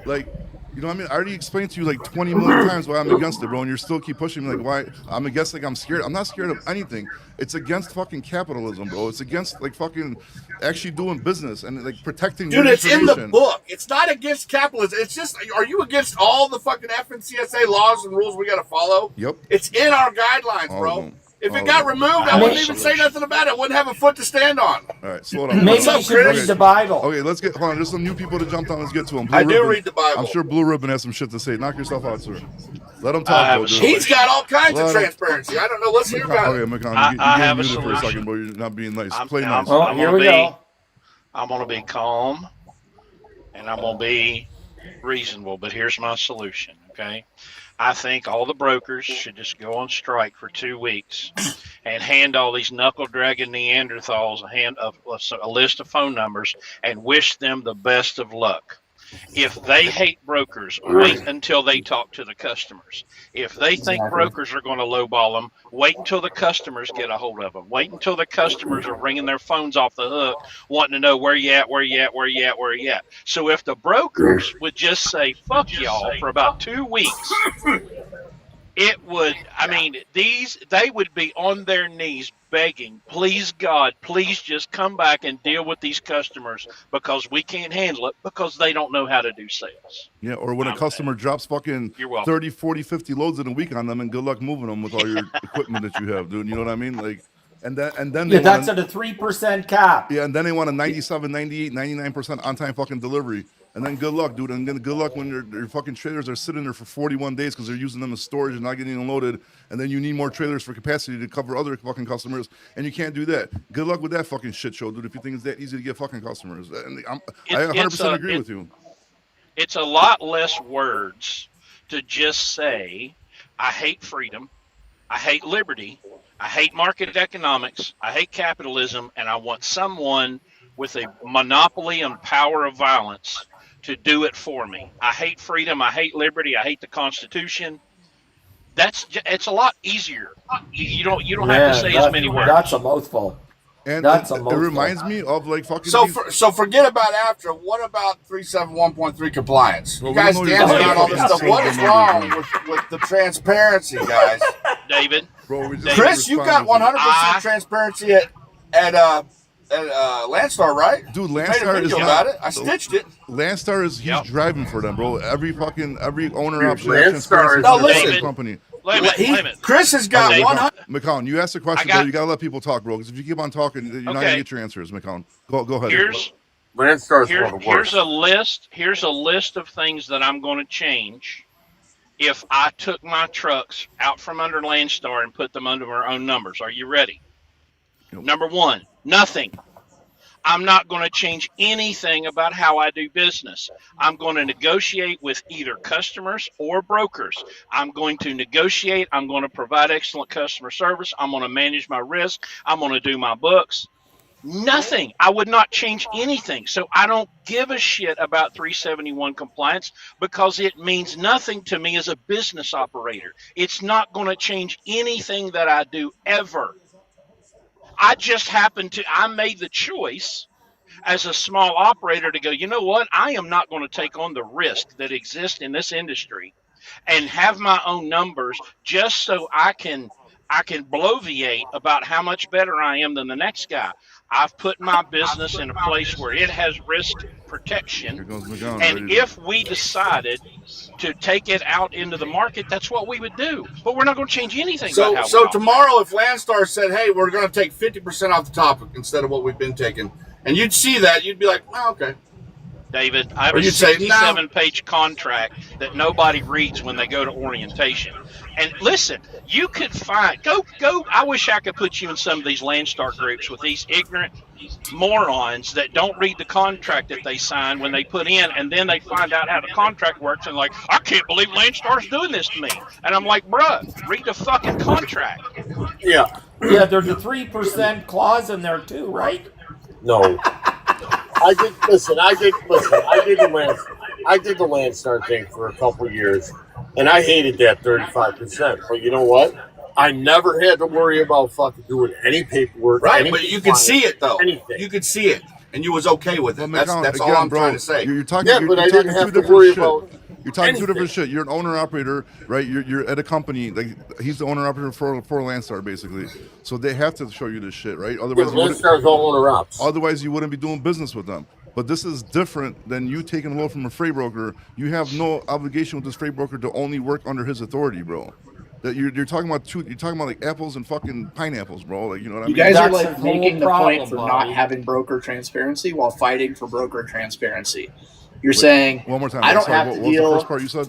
Like, you know what I mean? I already explained to you like 20 million times why I'm against it, bro, and you're still keep pushing me like why I'm against. Like, I'm scared. I'm not scared of anything. It's against fucking capitalism, bro. It's against like fucking actually doing business and like protecting Dude, your it's in the information. book. It's not against capitalism. It's just, are you against all the fucking FNCSA laws and rules we got to follow? Yep. It's in our guidelines, All of bro. them. If All it of got them. removed, I wouldn't even say nothing about it. I wouldn't have a foot to stand on. All right, slow down. Maybe up, you should Chris? read the Bible. Okay, let's get. Hold on. There's some new people to jump on. Let's get to them. I do read the Bible. I'm sure Blue Ribbon has some shit to say. Knock yourself out, sir. Let him I talk, have though, a dude. He's got all kinds Let of him- transparency. I don't know. Let's hear about Okay, it. McCon, I you have get a muted for a solution. second, bro. You're not being nice. I'm Play nice. Oh, I'm here gonna we be. go. I'm gonna be calm, and I'm gonna be reasonable. But here's my solution. Okay, I think all the brokers should just go on strike for 2 weeks and hand all these knuckle dragging Neanderthals a list of phone numbers and wish them the best of luck. If they hate brokers, wait until they talk to the customers. If they think brokers are going to lowball them, wait until the customers get a hold of them. Wait until the customers are ringing their phones off the hook, wanting to know where you at, where you at, where you at, where you at. So if the brokers would just say, fuck y'all for about 2 weeks, it would, I mean, they would be on their knees begging, please God, please just come back and deal with these customers because we can't handle it because they don't know how to do sales. Yeah, or when a customer drops fucking You're welcome. 30, 40, 50 loads in a week on them, and good luck moving them with all your equipment that you have, dude. You know what I mean? Like, and then they Yeah, that's want at a 3% cap. yeah, and then they want a 97, 98, 99% on time fucking delivery. And then good luck, dude. And then good luck when your fucking trailers are sitting there for 41 days because they're using them as storage and not getting unloaded. And then you need more trailers for capacity to cover other fucking customers, and you can't do that. Good luck with that fucking shit show, dude. If you think it's that easy to get fucking customers, and I 100% agree with you. It's a lot less words to just say, I hate freedom, I hate liberty, I hate market economics, I hate capitalism, and I want someone with a monopoly on power of violence to do it for me. I hate freedom, I hate liberty, I hate the Constitution. It's a lot easier. You don't have to say as many words. That's a mouthful. And That's a it mouthful. reminds me of like fucking. So forget about after. What about 371.3 compliance? Well, You guys we know dance you're about all this fucking stuff. saying What is them wrong numbers, with the transparency, guys? David, Bro, we just Chris, you got 100% transparency at Landstar, right? Dude, Made a Landstar is video not. about it. I stitched it. Landstar is he's driving for them, bro. Every owner Dude, option Landstar transparency is- No, for their listen. fucking company. wait a minute. Chris has got Okay. 100. McCown, you asked a question, bro. You gotta let people talk, bro. Because if you keep on talking, you're not gonna get your answers, McCown. Go ahead. Landstar's one of the Here's worst. a list. Here's a list of things that I'm going to change if I took my trucks out from under Landstar and put them under our own numbers. Are you ready? Yep. Number one, nothing. I'm not going to change anything about how I do business. I'm going to negotiate with either customers or brokers. I'm going to negotiate. I'm going to provide excellent customer service. I'm going to manage my risk. I'm going to do my books. Nothing. I would not change anything. So I don't give a shit about 371 compliance because it means nothing to me as a business operator. It's not going to change anything that I do ever. I made the choice as a small operator to go, you know what? I am not going to take on the risk that exists in this industry and have my own numbers just so I can bloviate about how much better I am than the next guy. I've put my business in a place where it has risk protection. Here goes McGowan. And Ready if we decided to take it out into the market, that's what we would do. But we're not going to change anything about how we So operate. tomorrow, if Landstar said, "Hey, we're going to take 50% off the top instead of what we've been taking," and you'd see that, you'd be like, "Oh, okay." David, I have Or a you'd say, "No." 67-page contract that nobody reads when they go to orientation. And listen, you could find go. I wish I could put you in some of these Landstar groups with these ignorant morons that don't read the contract that they sign when they put in, and then they find out how the contract works and like, I can't believe Landstar's doing this to me. And I'm like, bruh, read the fucking contract. Yeah. Yeah, there's a 3% clause in there too, right? No. I did the Landstar thing for a couple of years, and I hated that 35%. But you know what? I never had to worry about fucking doing any paperwork. Right, any but you could see it though. anything. You could see it, and you was okay with it. Well, That's McGowan, all I'm bro, trying to say. You're talking. Yeah, you're, but you're I talking didn't have two to different worry shit. about You're talking two anything. different shit. You're an owner operator, right? You're at a company. Like he's the owner operator for Landstar, basically. So they have to show you this shit, right? Otherwise, Landstar's all owner ops. otherwise you wouldn't be doing business with them. But this is different than you taking a load from a freight broker. You have no obligation with this freight broker to only work under his authority, bro. That you're talking about you're talking about like apples and fucking pineapples, bro. Like, you know what I mean? You guys are That's like the making the whole point problem, for Bobby. not having broker transparency while fighting for broker transparency. You're saying One more time. I don't Sorry, have what to was the deal. first part you said?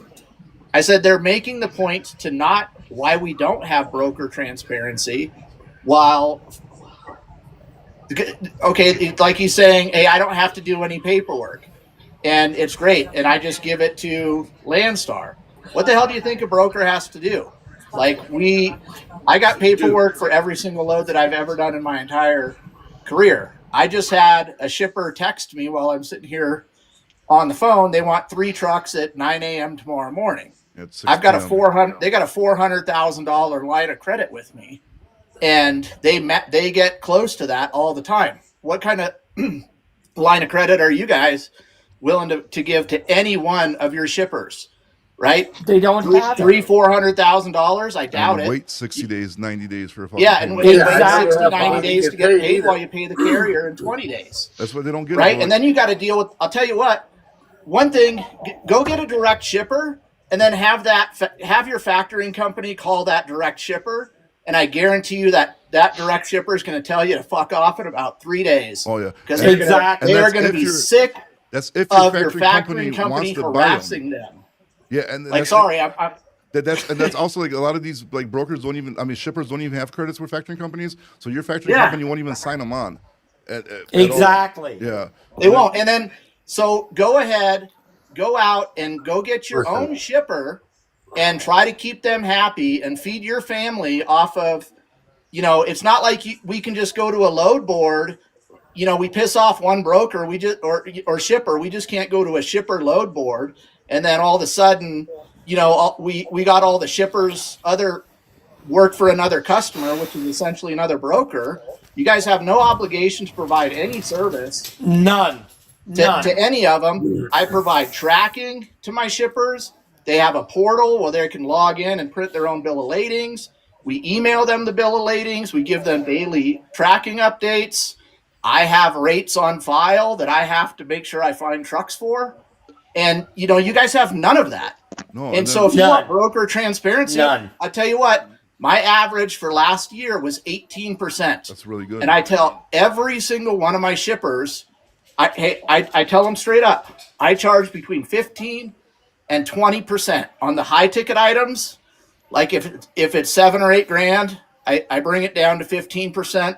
I said they're making the point to not why we don't have broker transparency, while okay, like he's saying, hey, I don't have to do any paperwork, and it's great, and I just give it to Landstar. What the hell do you think a broker has to do? Like I got paperwork for every single load that I've ever done in my entire career. I just had a shipper text me while I'm sitting here on the phone. They want 3 trucks at 9 a.m. tomorrow morning. I've got they got a $400,000 line of credit with me, and they get close to that all the time. What kind of line of credit are you guys willing to give to any one of your shippers? Right? They don't have $400,000. I doubt it. Wait 60 days, 90 days for a fucking Yeah, and payment. wait Exactly. 60, 90 days to get paid either. while you pay the carrier in 20 days. That's what they don't get. Right? bro. And then you got to deal with, I'll tell you what, one thing, go get a direct shipper and then have your factoring company call that direct shipper. And I guarantee you that direct shipper is going to tell you to fuck off in about 3 days. Oh yeah, Because And- Exactly. they're that's going to if be you're- sick That's if your of your factoring factoring company wants to buy them. harassing them. Yeah, and Like, that's- sorry, I'm that's also like a lot of these like brokers don't even. I mean, shippers don't even have credits with factoring companies, so your factoring Yeah. company won't even sign them on. At all. Exactly. Yeah, They won't. And then, so go ahead, go out and go get your Listen. own shipper and try to keep them happy and feed your family off of, it's not like we can just go to a load board. We piss off one broker, or shipper, we just can't go to a shipper load board. And then all of a sudden, we got all the shippers other work for another customer, which is essentially another broker. You guys have no obligation to provide any service None. to any of them. I provide tracking to my shippers. They have a portal where they can log in and print their own bill of ladings. We email them the bill of ladings. We give them daily tracking updates. I have rates on file that I have to make sure I find trucks for. And, you guys have none of that. no. And so if you None. want broker transparency, None. I'll tell you what, my average for last year was 18%. that's really good. And I tell every single one of my shippers, I tell them straight up, I charge between 15 and 20% on the high ticket items. Like if it's $7 or $8 grand, I bring it down to 15%.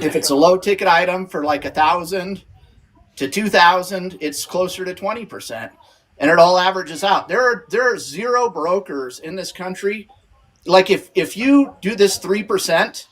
If it's a low ticket item for like 1,000 to 2,000, it's closer to 20%, and it all averages out. There are 0 brokers in this country. Like if you do this 3%,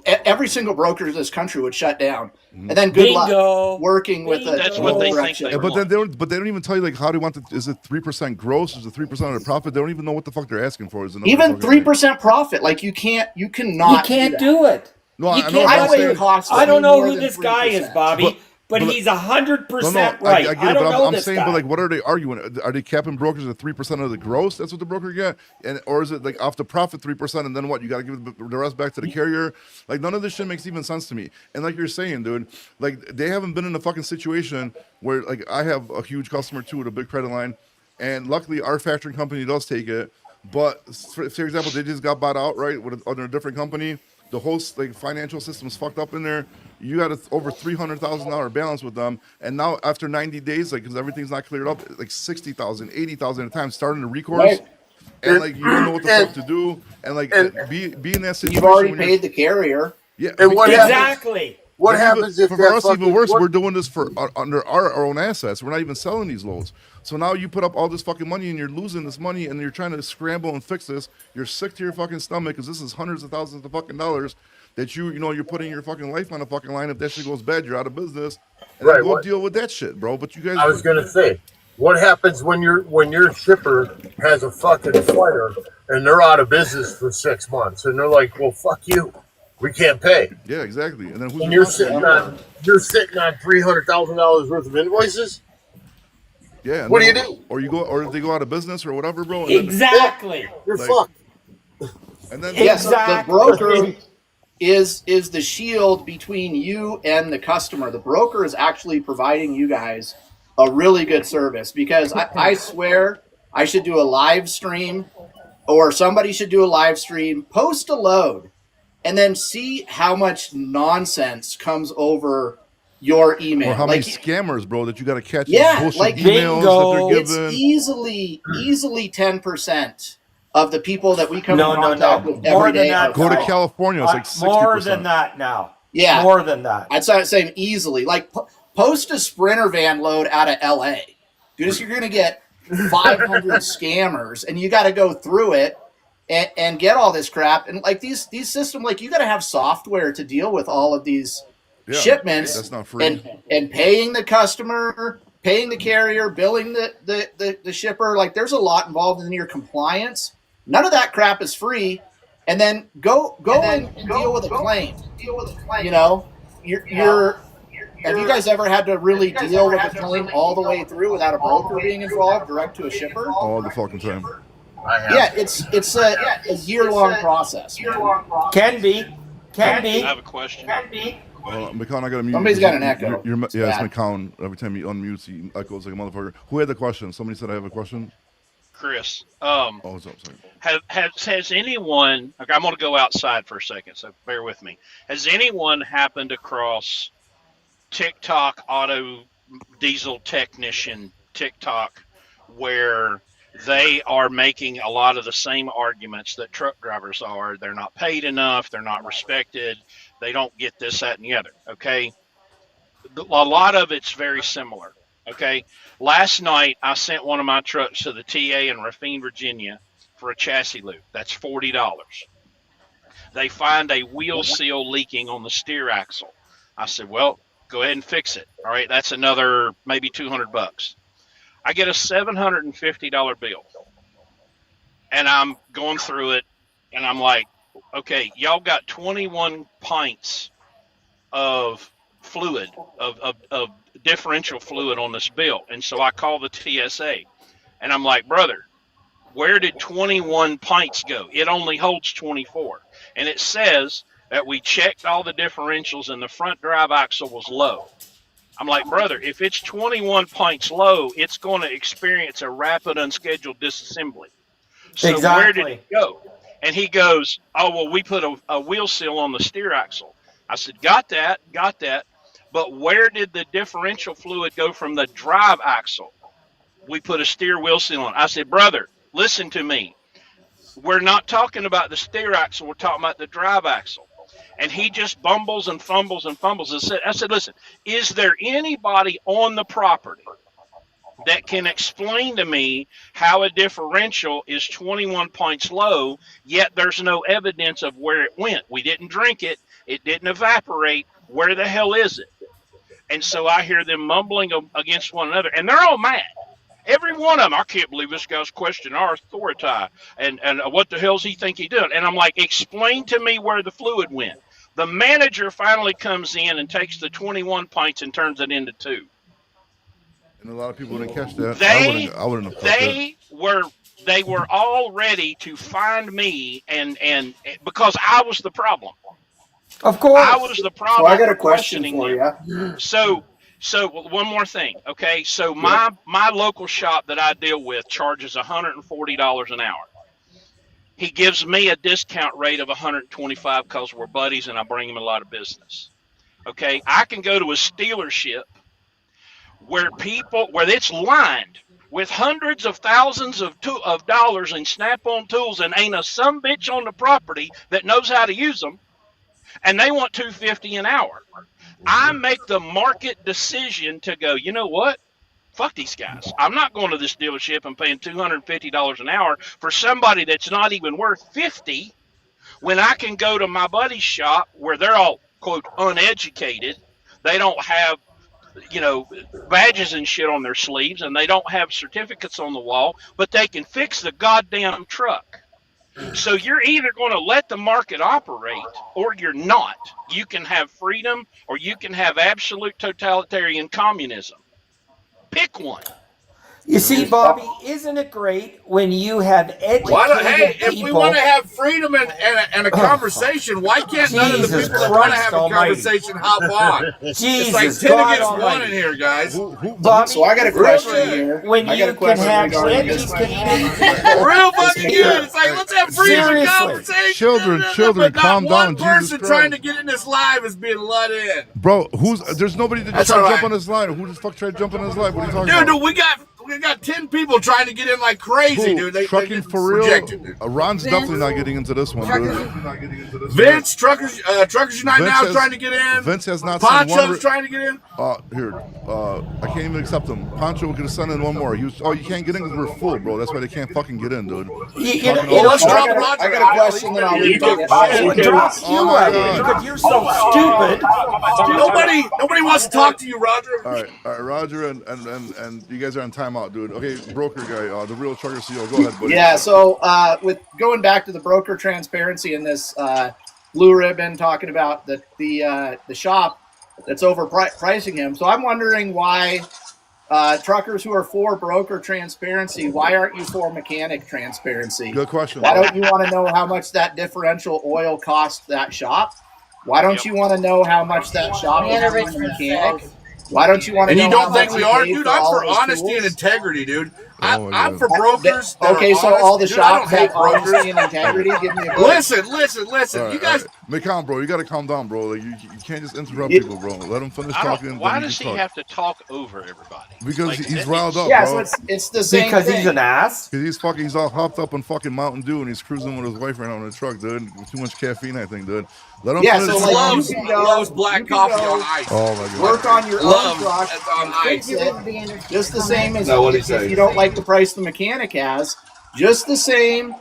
every single broker in this country would shut down, and then good Bingo. luck working with a That's what they direct think they shipper. but then they don't even tell you like how do you want the, is it 3% gross? Is it 3% of the profit? They don't even know what the fuck they're asking for. Is Even 3% profit, like you cannot. You can't that. do it. No, You I know. can't. But I'm Highway saying, costs I me don't know more who than this guy is, 3%. Bobby, but but- he's no, 100% no, right. I get I it, don't but know I'm this saying, guy. but like, what are they arguing? Are they capping brokers at 3% of the gross? That's what the broker get, and or is it like off the profit 3%, and then what? You got to give the rest back to the carrier. Like none of this shit makes even sense to me. And like you're saying, dude, like they haven't been in a fucking situation where like I have a huge customer too with a big credit line, and luckily our factoring company does take it. But for example, they just got bought out right with under a different company. The whole like financial system's fucked up in there. You got over $300,000 balance with them, and now after 90 days, like because everything's not cleared up, like 60,000, 80,000 at a time, starting to recourse, Right. and like you don't know what the fuck to do, and like be in that situation. You've already when you're- paid the carrier. Yeah, And what happens? Exactly. What but happens if for that us fucking, even worse? what- We're doing this for under our own assets. We're not even selling these loads. So now you put up all this fucking money and you're losing this money and you're trying to scramble and fix this. You're sick to your fucking stomach because this is hundreds of thousands of fucking dollars that you're putting your fucking life on a fucking line. If that shit goes bad, you're out of business. And Right, then go what- deal with that shit, bro. But you guys, I was gonna say, what happens when your shipper has a fucking flyer and they're out of business for 6 months and they're like, well, fuck you, we can't pay. yeah, exactly. And then who's And you're responsible? sitting on $300,000 worth of invoices. Yeah. and What then- do you do? Or you go, or if they go out of business or whatever, bro. And then, Exactly. You're Like- fucked. and then Yes, Exactly. the broker is the shield between you and the customer. The broker is actually providing you guys a really good service because I swear I should do a live stream or somebody should do a live stream, post a load, and then see how much nonsense comes over your email. or how many Like, scammers, bro, that you got to catch? Yeah, bullshit like- emails Bingo. that they're it's giving. easily 10% of the people that we come No, in no, contact no. with More every than day. that. are Go to fraud. California, it's like 60%. More than that now. Yeah. More than that. I'd start saying easily. Like post a Sprinter van load out of LA. Because you're gonna get 500 scammers and you gotta go through it and get all this crap. And like these systems, like you gotta have software to deal with all of these Yeah, shipments that's not free. and paying the customer, paying the carrier, billing the shipper. Like there's a lot involved in your compliance. None of that crap is free. And then go and deal with a claim. You know, you're have you guys ever had to really deal with a claim all the way through without a broker being involved, direct to a shipper? all the fucking time. I have. Yeah, it's a year-long process. Can be. Can I be. have a question. McCown, I got to mute. Somebody's you. got an echo. Yeah, It's it's bad. McCown. Every time he unmutes, he echoes like a motherfucker. Who had the question? Somebody said I have a question. Chris, Oh, what's up? Sorry. has anyone? Okay, I'm going to go outside for a second, so bear with me. Has anyone happened across TikTok auto diesel technician TikTok where they are making a lot of the same arguments that truck drivers are? They're not paid enough. They're not respected. They don't get this, that, and the other. Okay. A lot of it's very similar. Okay. Last night, I sent one of my trucks to the TA in Rafine, Virginia for a chassis loop. That's $40. They find a wheel seal leaking on the steer axle. I said, well, go ahead and fix it. All right. That's another maybe $200. I get a $750 bill and I'm going through it and I'm like, okay, y'all got 21 pints of fluid, of differential fluid on this bill. And so I call the TSA and I'm like, brother, where did 21 pints go? It only holds 24. And it says that we checked all the differentials and the front drive axle was low. I'm like, brother, if it's 21 pints low, it's going to experience a rapid unscheduled disassembly. So where did Exactly. it go? And he goes, oh, well, we put a wheel seal on the steer axle. I said, got that. But where did the differential fluid go from the drive axle? We put a steer wheel seal on. I said, brother, listen to me. We're not talking about the steer axle. We're talking about the drive axle. And he just bumbles and fumbles and fumbles. I said, listen, is there anybody on the property that can explain to me how a differential is 21 points low, yet there's no evidence of where it went? We didn't drink it. It didn't evaporate. Where the hell is it? And so I hear them mumbling against one another, and they're all mad. Every one of them, I can't believe this guy's questioning our authority, and what the hell's he think he doing? And I'm like, explain to me where the fluid went. The manager finally comes in and takes the 21 pints and turns it into 2. And a lot of people didn't catch that. They I wouldn't have caught that. they were all ready to find me and because I was the problem. Of course. I was the problem. So I got a question for you. So one more thing, okay? So my local shop that I deal with charges $140 an hour. He gives me a discount rate of $125 because we're buddies and I bring him a lot of business. Okay, I can go to a dealership where it's lined with hundreds of thousands of dollars in Snap-on tools and ain't a sumbitch on the property that knows how to use them, and they want $250 an hour. I make the market decision to go, you know what? Fuck these guys. I'm not going to this dealership and paying $250 an hour for somebody that's not even worth $50 when I can go to my buddy's shop where they're all, quote, uneducated. They don't have, badges and shit on their sleeves, and they don't have certificates on the wall, but they can fix the goddamn truck. So you're either going to let the market operate or you're not. You can have freedom or you can have absolute totalitarian communism. Pick one. You see, Bobby, isn't it great when you have educated if people? we want to have freedom and a conversation, why can't none of the Jesus people that want to Christ have a Almighty. conversation hop on? Jesus It's like 10 God against 1 Almighty. in here, guys. Bobby, So I got a question here. when I you got a can question have regarding this. educated people. Real fucking good. It's like, let's have freedom of Seriously. conversation. Children, but not calm one down, Jesus person Christ. trying to get in this live is being let in. Bro, there's nobody that That's tried to all jump right. on this line. Who the fuck tried to jump on this line? What are you talking about? Dude, we got 10 people trying to get in like crazy, Who? dude. They Trucking get for real? rejected, dude. Ron's definitely not getting into this one, dude. Vince, Truckers Unite Vince now has- trying to get in. Vince has not sent one. Poncho's trying to get in. I can't even accept him. Poncho could have sent in one more. You can't get in because we're full, bro. That's why they can't fucking get in, dude. Let's So drop I Roger. got a question that I'll leave talk you shit. with. Drop Oh you my out God. because you're so stupid. Nobody wants to talk to you, Roger. All right, Roger, and you guys are on timeout, dude. Okay, broker guy, the real trucker CEO. Go ahead, buddy. Yeah, so with going back to the broker transparency in this blue ribbon talking about the shop that's overpricing him. So I'm wondering why truckers who are for broker transparency, why aren't you for mechanic transparency? Good question. Why don't you want to know how much that differential oil costs that shop? Why don't you want to know how much that shop is Banner for Richmond the mechanic? says. Why don't you want to And know you don't how think much we he are, paid dude? for I'm all for those honesty tools? and integrity, dude. Oh my I'm God. for brokers. that Okay, are so honest. all the Dude, I don't shops hate have honesty brokers. and integrity. Give me a break. Listen. All right, You guys. all right. McCown, bro, you got to calm down, bro. Like you can't just interrupt Yeah. people, bro. Let them finish I talking. don't, why then you does can he talk. have to talk over everybody? Because Like, he's that riled is- up, Yeah, bro. so it's the same Because thing. he's an ass. Because he's all hopped up on fucking Mountain Dew and he's cruising with his wife right now in the truck, dude. With too much caffeine, I think, dude. Let him Yeah, finish. so like Loves, you can go, loves black you can coffee go on ice. Oh my God. work on your Love own truck that's on and ice. fix it, just the same as No, what'd he say? if you don't like the price the mechanic has, just the same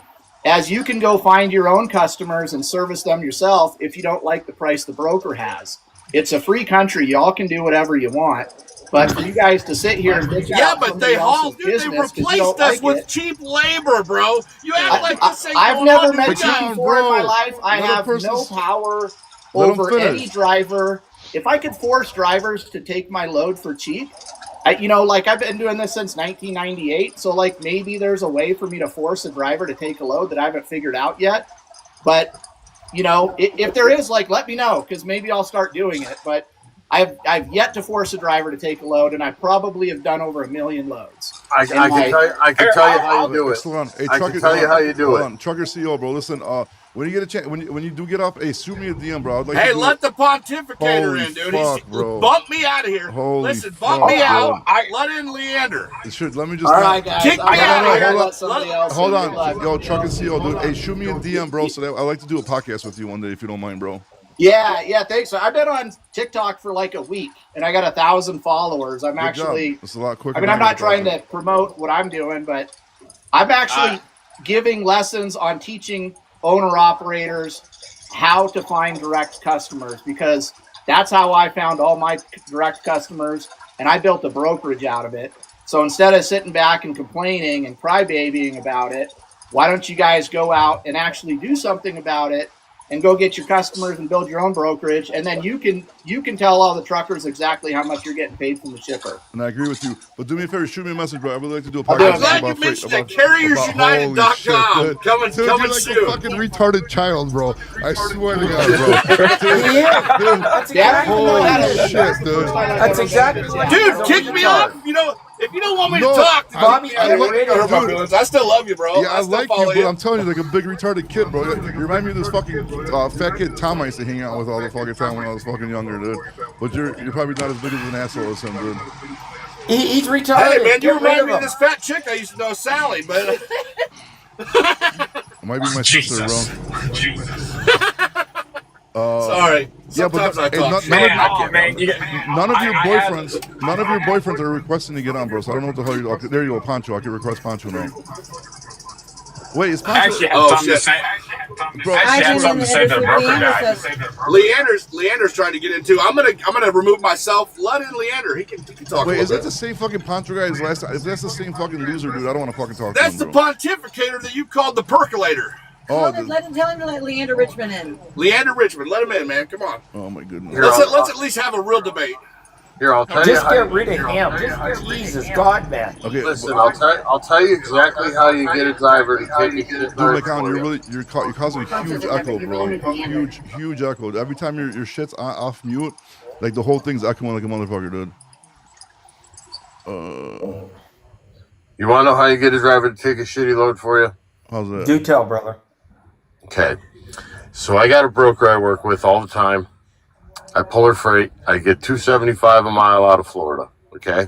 as you can go find your own customers and service them yourself if you don't like the price the broker has. It's a free country. Y'all can do whatever you want. But for you guys to sit here and bitch Yeah, out but somebody they haul, else's dude. They business 'cause you replaced don't us like with it. cheap labor, bro. You act like this ain't I've going never on, met dude. you McCown, before in bro. my life. I Let a have person no s- power Let 'em over finish. any driver. If I could force drivers to take my load for cheap, I've been doing this since 1998. So like maybe there's a way for me to force a driver to take a load that I haven't figured out yet. But if there is, like, let me know because maybe I'll start doing it. But I've yet to force a driver to take a load, and I probably have done over 1 million loads. I can tell you how you do it. Slow down. Hey, I trucker, can tell you how you do hold it. on. Trucker CEO, bro. Listen, when you get a chance, when you do get off, hey, shoot me a DM, bro. I'd like Hey, to do let it. the pontificator Holy in, dude. fuck, He's bro. bump me out of here. Holy Listen, bump fuck, me out. bro. Let in Leander. Let me just. All right, guys. Kick me I out of gotta here. let somebody else Hold in. on, Good luck. yo, trucker CEO, dude. Hey, shoot me a DM, bro. So that I'd like to do a podcast with you one day if you don't mind, bro. Yeah, thanks. So I've been on TikTok for like a week, and I got 1,000 followers. I'm Good actually. job. It's a lot quicker. I mean, I'm not trying to promote what I'm doing, but I'm actually giving lessons on teaching owner-operators how to find direct customers because that's how I found all my direct customers, and I built a brokerage out of it. So instead of sitting back and complaining and crybabying about it, why don't you guys go out and actually do something about it and go get your customers and build your own brokerage, and then you can tell all the truckers exactly how much you're getting paid from the shipper. And I agree with you. But do me a favor, shoot me a message, bro. I would like to do a I'll do podcast it, man. I'm glad you mentioned that. CarriersUnited.com. dude. Come Dude, and you're like sue. a fucking retarded child, bro. I swear to God, bro. He is. That's exactly Holy what it is. shit, dude. That's exactly what it is. Dude, kick me off if you don't want me to No, talk. Bobby, I get like- rid of dude, him. I still love you, bro. Yeah, I still like follow you, but I'm telling you, like a big retarded kid, bro. You remind me of this fucking fat kid Tom I used to hang out with all the fucking time when I was fucking younger, dude. But you're probably not as big as an asshole as him, dude. He's retarded. Hey, man, you Get rid remind of me of him. this fat chick I used to know, Sally, but It might be my sister, bro. sorry. Yeah, but Sometimes I talk. none of your boyfriends are requesting to get on, bro. So I don't know what the hell you're. Okay, there you go, Pancho. I can request Pancho now. Wait, is I Pancho? actually had Oh, something to shit. say. Bro, I actually had something to say to the broker guy. Leander's trying to get in too. I'm gonna remove myself. Let in Leander. He can talk. Wait, a is little that the same fucking Pancho guy as last time? If that's the same fucking loser, dude, I don't want to fucking talk That's to the him, bro. pontificator that you called the percolator. Oh, Tell him to let Leander Richmond in. Leander Richmond, let him in, man. Come on. oh my goodness. Let's at least have a real debate. Here, I'll tell you Just how. get rid of him. Just, Jesus, God, man. Okay, Listen, I'll tell you exactly how you get a driver to take a shit dude, load McCown, for you. you're causing a huge echo, bro. Huge echo. Every time your shit's off mute, like the whole thing's echoing like a motherfucker, dude. You want to know how you get a driver to take a shitty load for you? How's that? Do tell, brother. Okay. So I got a broker I work with all the time. I pull her freight. I get $2.75 a mile out of Florida. Okay.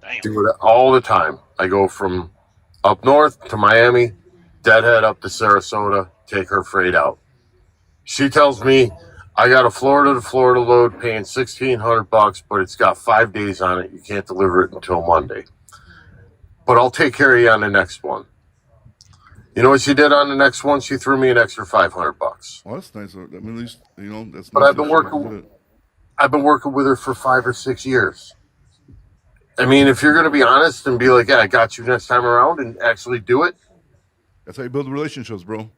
Damn. Do it all the time. I go from up north to Miami, deadhead up to Sarasota, take her freight out. She tells me I got a Florida to Florida load paying $1,600, but it's got 5 days on it. You can't deliver it until Monday. But I'll take care of you on the next one. You know what she did on the next one? She threw me an extra $500. Well, that's nice. I mean, at least that's. But nice I've been that she working- did it. I've been working with her for 5 or 6 years. I mean, if you're going to be honest and be like, yeah, I got you next time around and actually do it, That's how you build relationships, bro. you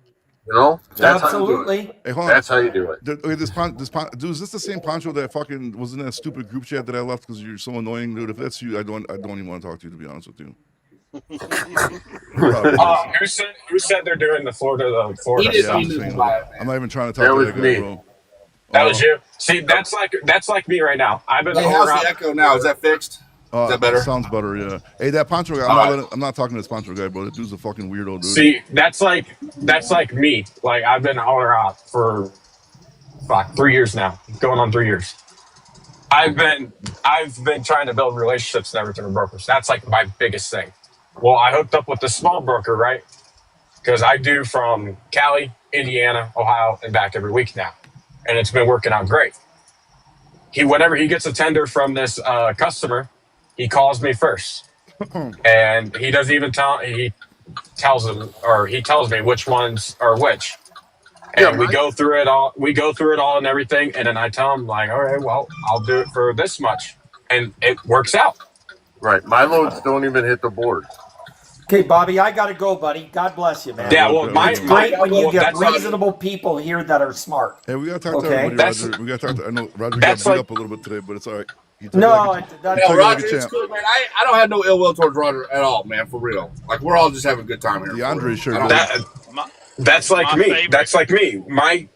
know, that's how you do it. Absolutely. Hey, hold on. That's how you do it. Okay, dude, is this the same Pancho that fucking was in that stupid group chat that I left because you're so annoying, dude? If that's you, I don't even want to talk to you, to be honest with you. Who said they're doing the Florida He Florida did- stuff? I'm saying, I'm not even trying to talk That to was that guy, me. bro. That was you. See, that's like me right now. I've been Hey, how's the echo now? Is that fixed? Is that better? Sounds better, yeah. Hey, that Pancho guy, I'm not talking to this Pancho guy, bro. That dude's a fucking weirdo, dude. See, that's like me. Like I've been on her out for 3 years now, going on 3 years. I've been trying to build relationships and everything with brokers. That's like my biggest thing. Well, I hooked up with this small broker, right? Because I do from Cali, Indiana, Ohio, and back every week now, and it's been working out great. Whenever he gets a tender from this customer, he calls me first, and he doesn't even he tells me which ones are which. And we go through it all. We go through it all and everything. And then I tell him, like, all right, well, I'll do it for this much. And it works out. Right. My loads don't even hit the board. Okay, Bobby, I gotta go, buddy. God bless you, man. Yeah, well, It's great when you get reasonable people here that are smart. Hey, we gotta talk to Okay. everybody, Roger. We gotta talk to. I know Roger got That's beat like- up a little bit today, but it's all right. No, that's No, like Roger, a it's champ. cool, man. I don't have no ill will towards Roger at all, man. For real. Like we're all just having a good time here. DeAndre sure I does. don't- That's like My me. favorite- That's like me. My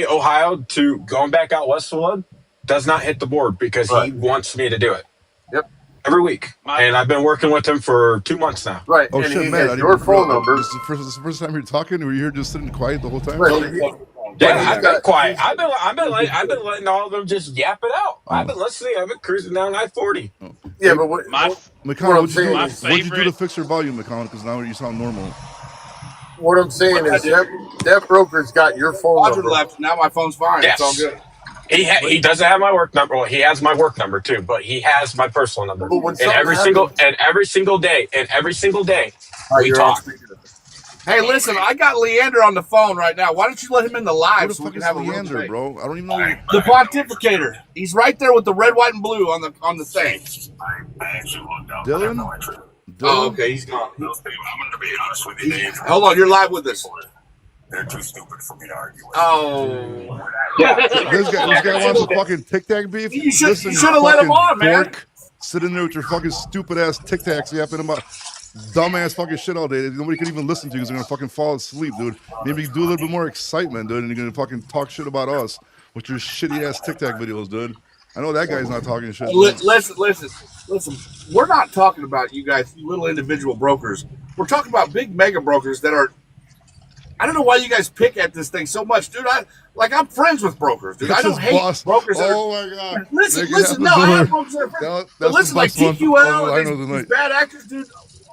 Ohio to going back out Westwood does not hit the board because he wants me to do it. Yep. Every week. And I've been working with him for 2 months now. Right. Oh and shit, he man! I has didn't your even phone realize- number. This is the first time you're talking. Were you here just sitting quiet the whole time? Right. Yeah, he's I've got- been quiet. I've been letting all of them just yap it out. I've been listening. I've been cruising down I-40. Yeah, but what, My McConnell, what'd you do? My What'd you do to favorite- fix your volume, McConnell? Because now you sound normal. what I'm saying is that broker's got your phone Roger number. left. Now my phone's fine. Yes. It's all good. He doesn't have my work number. Well, he has my work number too, but he has my personal number. But when And something every single day, Oh, we you're on talk. speaker. Hey, listen, I got Leander on the phone right now. Why don't you let him in the Who live the so we fuck can is have a real Leander, debate? bro? I don't even know. The pontificator. He's right there with the red, white, and blue on the thing. Dylan? Oh, okay, he's gone. I'm going to be honest with you, Dave. Hold on, you're live with us. They're too stupid for me to argue with. Oh, Yeah. This guy wants a fucking Tic Tac beef. you should Listen, have let him fucking on, man. dork. Sitting there with your fucking stupid ass Tic Tacs yapping about dumbass fucking shit all day. Nobody could even listen to you because they're gonna fucking fall asleep, dude. Maybe do a little bit more excitement, dude, and you're gonna fucking talk shit about us with your shitty ass Tic Tac videos, dude. I know that guy's not talking shit. Dude. Listen. We're not talking about you guys, you little individual brokers. We're talking about big mega brokers that are. I don't know why you guys pick at this thing so much, dude. I'm friends with brokers, dude. That's I don't his hate boss. brokers. Oh my god! Listen. No, I have brokers that are friends. But listen, like TQL, and these bad actors, dude.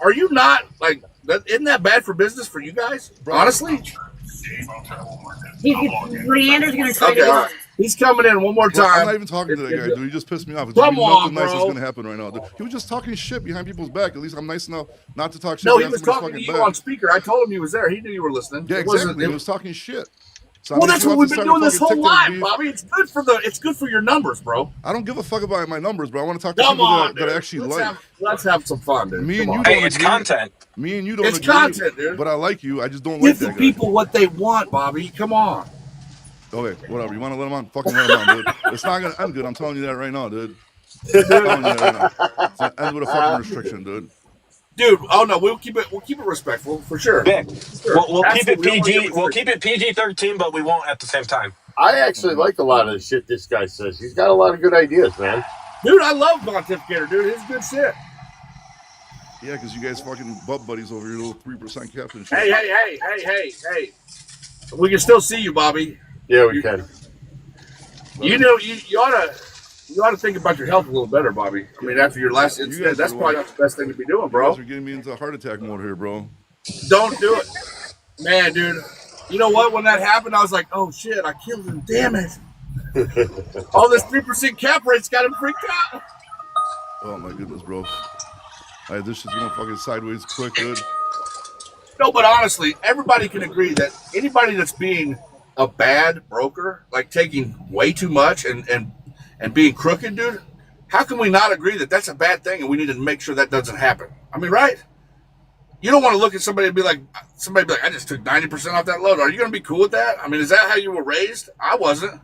Are you not like? Isn't that bad for business for you guys? Bro. Honestly. Leander's gonna try to Okay, go. all right. He's coming in one more time. I'm not even talking to that guy, dude. He just pissed me off. Come on, nothing nice is bro. gonna happen right now, dude. He was just talking shit behind people's back. At least I'm nice enough not to talk shit. No, he behind was somebody's talking to fucking you back. on speaker. I told him he was there. He knew you were listening. Yeah, exactly. He was talking shit. So, Well, I mean, that's if you what want we've to been start a doing this fucking whole Tic Tac live, beef, Bobby. It's good for your numbers, bro. I don't give a fuck about my numbers, bro. I want to talk to Come people on, that I actually like. Let's have some fun, dude. Me and Come you on. don't Hey, it's agree. content. Me and you don't It's agree. content, dude. But I like you. I just don't like Give the that guy. people what they want, Bobby. Come on. Okay, whatever. You want to let him on? Fucking let him on, dude. It's not gonna end good. I'm telling you that right now, dude. I'm telling you that right now. It's gonna end with a fucking restriction, dude. Dude, oh no, we'll keep it respectful for sure. Vic, we'll keep it Absolutely. PG. We'll keep it PG-13, but we won't at the same time. I actually like a lot of the shit this guy says. He's got a lot of good ideas, man. Dude, I love Pontificator, dude. It's good shit. Yeah, because you guys fucking butt buddies over your little 3% captain shit. Hey. We can still see you, Bobby. Yeah, we can. You know, you ought to think about your health a little better, Bobby. I mean, after your last incident, that's probably not the best thing to be doing, You bro. guys are getting me into heart attack mode here, bro. Don't do it. Man, dude. You know what? When that happened, I was like, oh shit, I killed him. Damn it. All this 3% cap rate's got him freaked out. Oh my goodness, bro. This shit's going fucking sideways quick, dude. No, but honestly, everybody can agree that anybody that's being a bad broker, like taking way too much and being crooked, dude, how can we not agree that that's a bad thing and we need to make sure that doesn't happen? I mean, right? You don't want to look at somebody and be like, I just took 90% off that load. Are you going to be cool with that? I mean, is that how you were raised? I wasn't.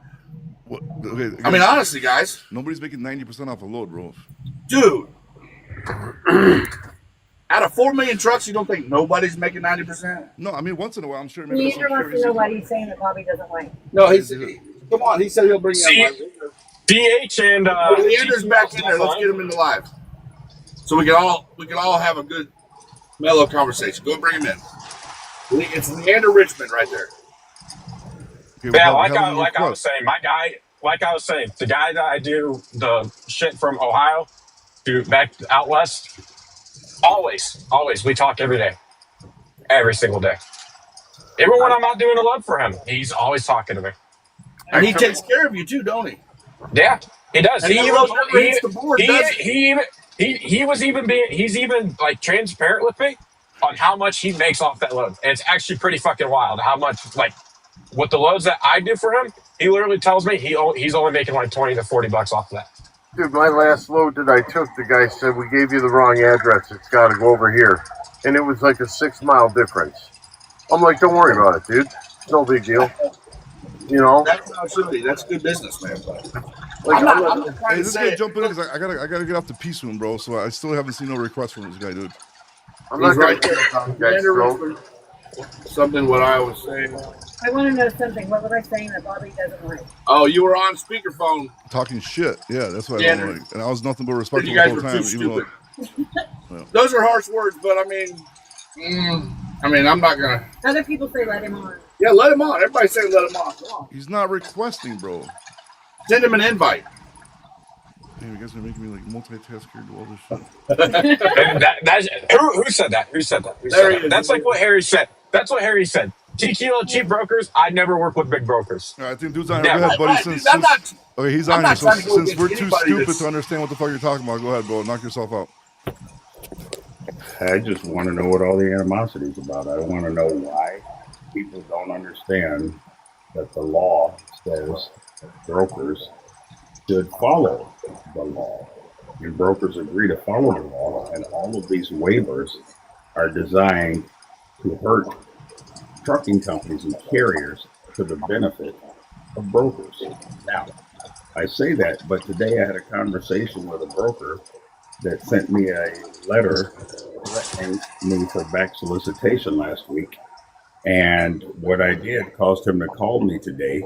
What? Okay, I mean, honestly, guys. Nobody's making 90% off a load, bro. Dude. Out of 4 million trucks, you don't think nobody's making 90%? No, I mean, once in a while, I'm sure. Maybe Leander wants to know what he's saying that Bobby doesn't like. No, come on. He said he'll bring you on. DH and Leander's back in there. Let's get him in the live, so we can all have a good mellow conversation. Go and bring him in. It's Leander Richmond right there. Okay, yeah, like I was saying, the guy that I do the shit from Ohio to back out west. Always. We talk every day. Every single day. Even when I'm not doing a load for him, he's always talking to me. And he takes care of you too, don't he? Yeah, he does. And He's even like transparent with me on how much he makes off that load. And it's actually pretty fucking wild how much, like, with the loads that I do for him, he literally tells me he's only making like $20 to $40 off of that. Dude, my last load that I took, the guy said, we gave you the wrong address. It's got to go over here. And it was like a 6-mile difference. I'm like, don't worry about it, dude. It's no big deal. You know? That's how it should be. That's good business, man. Like, I'm not hey, this guy jump in because I gotta get off the P soon, bro. So I still haven't seen no requests from this guy, dude. I'm not going to get on guys' throat. Something what I was saying. I want to know something. What was I saying that Bobby doesn't like? Oh, you were on speakerphone. Talking shit. Yeah, that's what I don't like. And I was nothing but respectful You guys the whole were time. too Even stupid. though, Those are harsh words, but I mean, I'm not gonna. Other people say let him on. Yeah, let him on. Everybody say let him on. Come on. he's not requesting, bro. Send him an invite. Damn, you guys are making me like multitask here, do all this shit. Who said that? Who said that? That's like what Harry said. That's what Harry said. TQL cheap brokers. I never work with big brokers. I think dude's on here. Go ahead, buddy. Okay, he's on here. So since we're too stupid to understand what the fuck you're talking about, go ahead, bro. Knock yourself out. I just want to know what all the animosity is about. I want to know why people don't understand that the law says brokers should follow the law. And brokers agree to follow the law, and all of these waivers are designed to hurt trucking companies and carriers to the benefit of brokers. Now, I say that, but today I had a conversation with a broker that sent me a letter threatening me for back solicitation last week. And what I did caused him to call me today.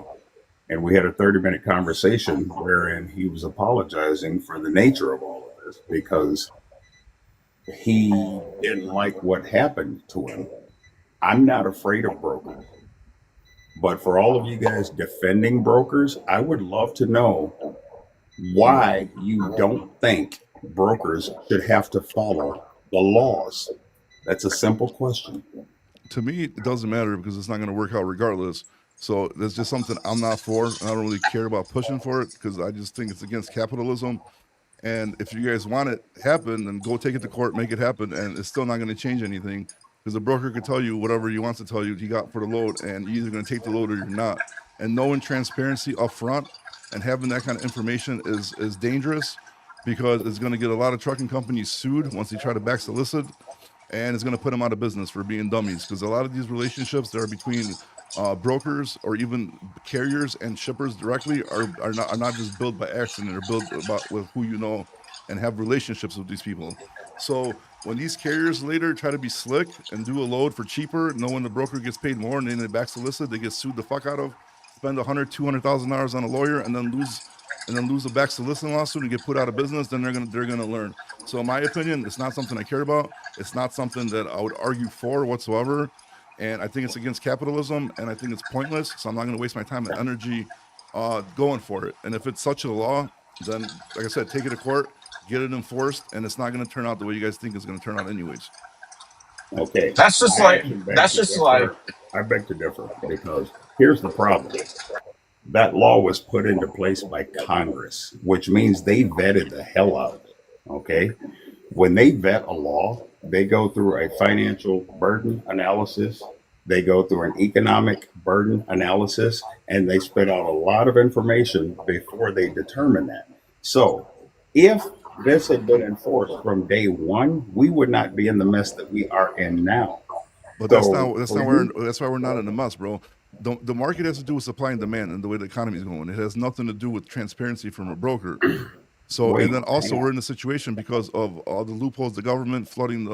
And we had a 30-minute conversation wherein he was apologizing for the nature of all of this because he didn't like what happened to him. I'm not afraid of brokers. But for all of you guys defending brokers, I would love to know why you don't think brokers should have to follow the laws. That's a simple question. To me, it doesn't matter because it's not going to work out regardless. So that's just something I'm not for. And I don't really care about pushing for it because I just think it's against capitalism. And if you guys want it to happen, then go take it to court, make it happen, and it's still not going to change anything because the broker could tell you whatever he wants to tell you he got for the load, and you're either going to take the load or you're not. And knowing transparency up front and having that kind of information is dangerous because it's going to get a lot of trucking companies sued once they try to back solicit, and it's going to put them out of business for being dummies because a lot of these relationships that are between brokers or even carriers and shippers directly are not just built by accident. They're built about with who you know and have relationships with these people. So when these carriers later try to be slick and do a load for cheaper, knowing the broker gets paid more and then they back solicit, they get sued the fuck out of, spend $100,000-$200,000 on a lawyer and then lose a back soliciting lawsuit and get put out of business, then they're gonna learn. So in my opinion, it's not something I care about. It's not something that I would argue for whatsoever. And I think it's against capitalism, and I think it's pointless. So I'm not going to waste my time and energy going for it. And if it's such a law, then, like I said, take it to court, get it enforced, and it's not going to turn out the way you guys think it's going to turn out, anyways. Okay. That's just like I beg to differ because here's the problem. That law was put into place by Congress, which means they vetted the hell out of it. Okay. When they vet a law, they go through a financial burden analysis, they go through an economic burden analysis, and they spit out a lot of information before they determine that. So if this had been enforced from day one, we would not be in the mess that we are in now. But that's why we're not in a mess, bro. The market has to do with supply and demand and the way the economy is going. It has nothing to do with transparency from a broker. So, and then also we're in a situation because of all the loopholes, the government flooding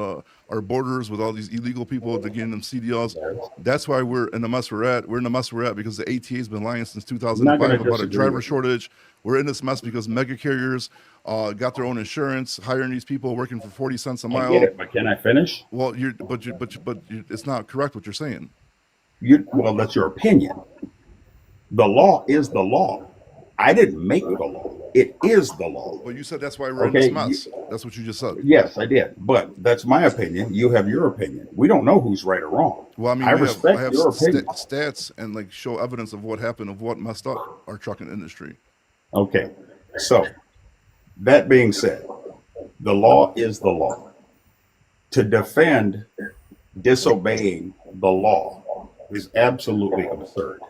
our borders with all these illegal people, they're getting them CDLs. That's why we're in the mess we're at. We're in the mess we're at because the ATA has been lying since 2005 about a driver shortage. We're in this mess because mega carriers got their own insurance, hiring these people working for 40 cents a mile. I get it, but can I finish? Well, it's not correct what you're saying. Well, that's your opinion. The law is the law. I didn't make the law. It is the law. Well, you said that's why we're in this mess. That's what you just said. Yes, I did. But that's my opinion. You have your opinion. We don't know who's right or wrong. Well, I mean, I respect your opinion. Stats and like show evidence of what happened, of what messed up our trucking industry. Okay. So that being said, the law is the law. To defend disobeying the law is absolutely absurd.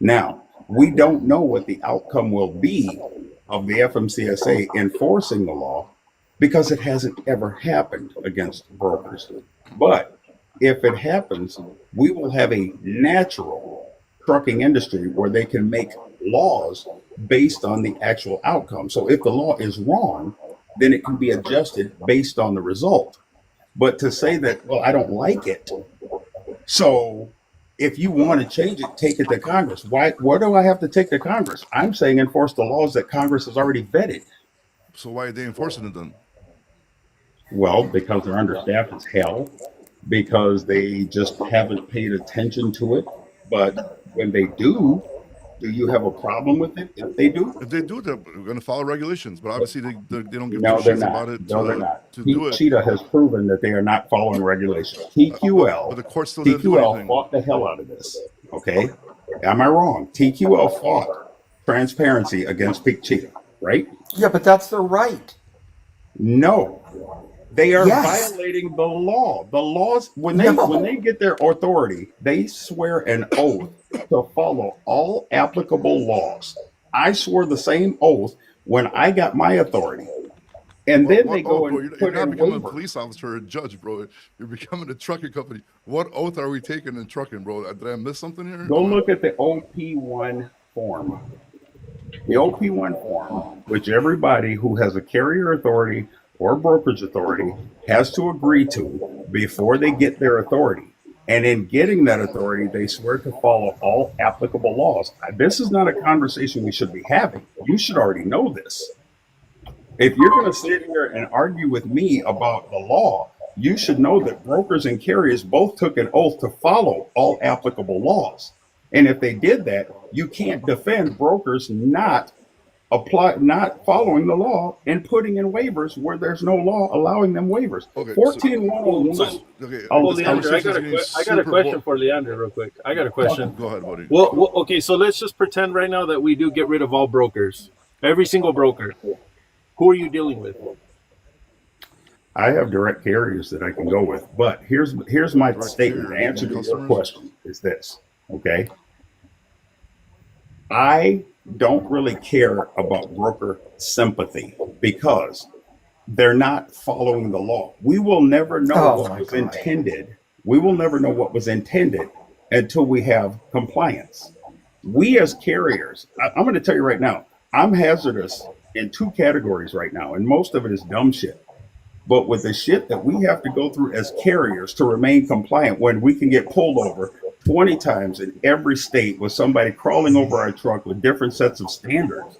Now, we don't know what the outcome will be of the FMCSA enforcing the law because it hasn't ever happened against brokers. But if it happens, we will have a natural trucking industry where they can make laws based on the actual outcome. So if the law is wrong, then it can be adjusted based on the result. But to say that, well, I don't like it, so if you want to change it, take it to Congress. Why do I have to take to Congress? I'm saying enforce the laws that Congress has already vetted. So why are they enforcing it then? Well, because they're understaffed as hell, because they just haven't paid attention to it. But when they do you have a problem with it if they do? If they do, they're going to follow regulations. But obviously, they don't give no, two shits about it. No, they're not. Do it. Cheetah has proven that they are not following regulations. TQL, but the court still didn't do anything. Fought the hell out of this. Okay, am I wrong? TQL fought transparency against Big Cheetah, right? Yeah, but that's their right. No. They are violating the law. The laws, when they get their authority, they swear an oath to follow all applicable laws. I swore the same oath when I got my authority. And then What they go oath, bro? and You're put not in becoming a waivers. police officer or a judge, bro. You're becoming a trucking company. What oath are we taking in trucking, bro? Did I miss something here? Go look at the OP1 form. The OP1 form, which everybody who has a carrier authority or brokerage authority has to agree to before they get their authority. And in getting that authority, they swear to follow all applicable laws. This is not a conversation we should be having. You should already know this. If you're going to sit here and argue with me about the law, you should know that brokers and carriers both took an oath to follow all applicable laws. And if they did that, you can't defend brokers not following the law and putting in waivers where there's no law allowing them waivers. Okay, 14101. okay. Oh, This Leander, I conversation got is I getting got a super. question for Leander real quick. I got a question. Go ahead, buddy. Well, okay, so let's just pretend right now that we do get rid of all brokers, every single broker. Who are you dealing with? I have direct carriers that I can go with, but here's my Direct statement. The carrier, answer to your customers? question is this, okay? I don't really care about broker sympathy because they're not following the law. We will never know Oh what my was God. intended. We will never know what was intended until we have compliance. We as carriers, I'm going to tell you right now, I'm hazardous in two categories right now, and most of it is dumb shit. But with the shit that we have to go through as carriers to remain compliant, when we can get pulled over 20 times in every state with somebody crawling over our truck with different sets of standards,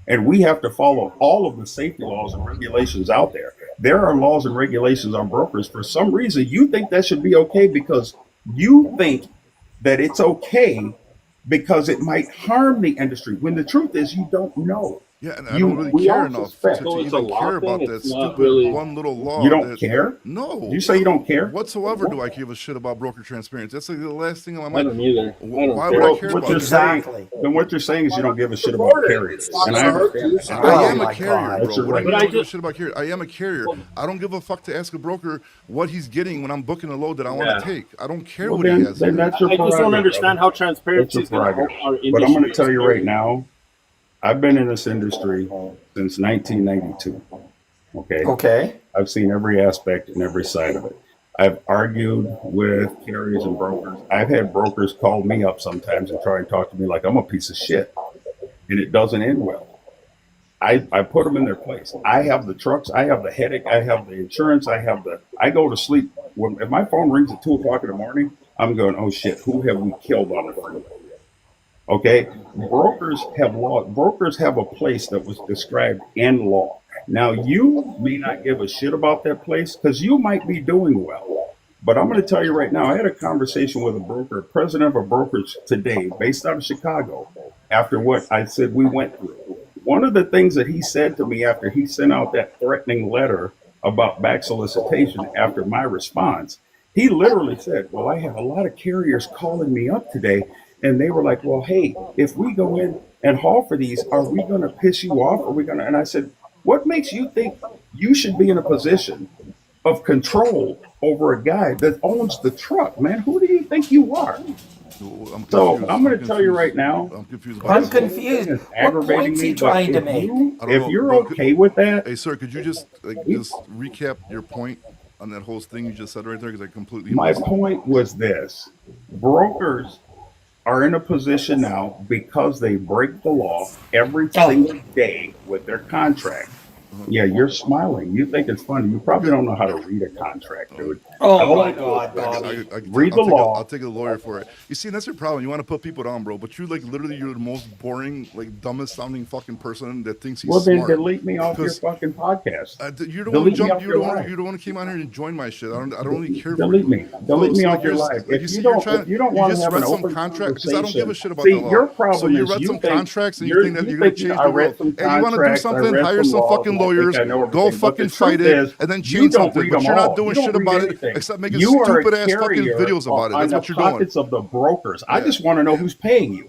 and we have to follow all of the safety laws and regulations out there. There are laws and regulations on brokers. For some reason, you think that should be okay because you think that it's okay because it might harm the industry, when the truth is you don't know. Yeah, and I don't really We care all enough suspect. to So it's a even law care thing? about that It's not stupid really- one little law. You don't that, care? No. You say you don't care? Whatsoever do I give a shit about broker transparency? That's like the last thing on my I mind. don't either. I don't Why care. would I Well, care what about you're that? saying, then what you're saying is you don't give a shit about carriers. And I understand that. And I Oh am my a carrier, God. That's bro. your What do you right. mean But I I don't give a just- shit about carrier? I am a carrier. I don't give a fuck to ask a broker what he's getting when I'm booking a load that I want Yeah. to take. I don't care Well, what he then, has. then here. that's your I just prerogative, don't understand brother. how transparency That's is your going to help prerogative. our industry. But I'm going to tell you right now, I've been in this industry since 1992. Okay. Okay. I've seen every aspect and every side of it. I've argued with carriers and brokers. I've had brokers call me up sometimes and try and talk to me like I'm a piece of shit, and it doesn't end well. I put them in their place. I have the trucks. I have the headache. I have the insurance. I go to sleep. If my phone rings at 2 o'clock in the morning, I'm going, oh shit, who have we killed on the freeway? Okay. Brokers have law. Brokers have a place that was described in law. Now, you may not give a shit about that place because you might be doing well. But I'm going to tell you right now, I had a conversation with a broker, president of a brokerage today based out of Chicago, after what I said we went through. One of the things that he said to me after he sent out that threatening letter about back solicitation after my response, he literally said, well, I have a lot of carriers calling me up today, and they were like, well, hey, if we go in and haul for these, are we going to piss you off? Are we going to? And I said, what makes you think you should be in a position of control over a guy that owns the truck, man? Who do you think you are? So I'm going to tell you right now. I'm confused. I'm confused. It's What aggravating point's me, he but trying to make? if you're okay with that, Hey, sir, could you just recap your point on that whole thing you just said right there? Because I completely my missed it. point was this: brokers are in a position now because they break the law every single day with their contract. Yeah, you're smiling. You think it's funny. You probably don't know how to read a contract, dude. Oh All my I know God, is Bobby. read the law. I'll take a lawyer for it. You see, that's your problem. You want to put people down, bro. But you're you're the most boring, dumbest sounding fucking person that thinks he's Well, then smart. delete me off your 'Cause, fucking podcast. You're the one who Delete me jumped. off your live. You're the one who came on here and joined my shit. I don't really care Delete for you. me. Delete me So, off your you're- live. like If see, you you're don't, trying- if you don't you want to just have an read some open contract because I don't give a shit about See, the law. your So problem you is read you some think contracts and you think that you're gonna change I the read world. some Hey, you want to do contracts, I something? read Hire some some laws, fucking and I lawyers. think I know Go everything. But fucking the fight truth it is, and then you change don't something. read But them you're not all. doing You don't shit read about it anything. except making You are a stupid ass fucking carrier videos about it. on That's the what you're doing. pockets of the brokers. I just want to know who's paying you.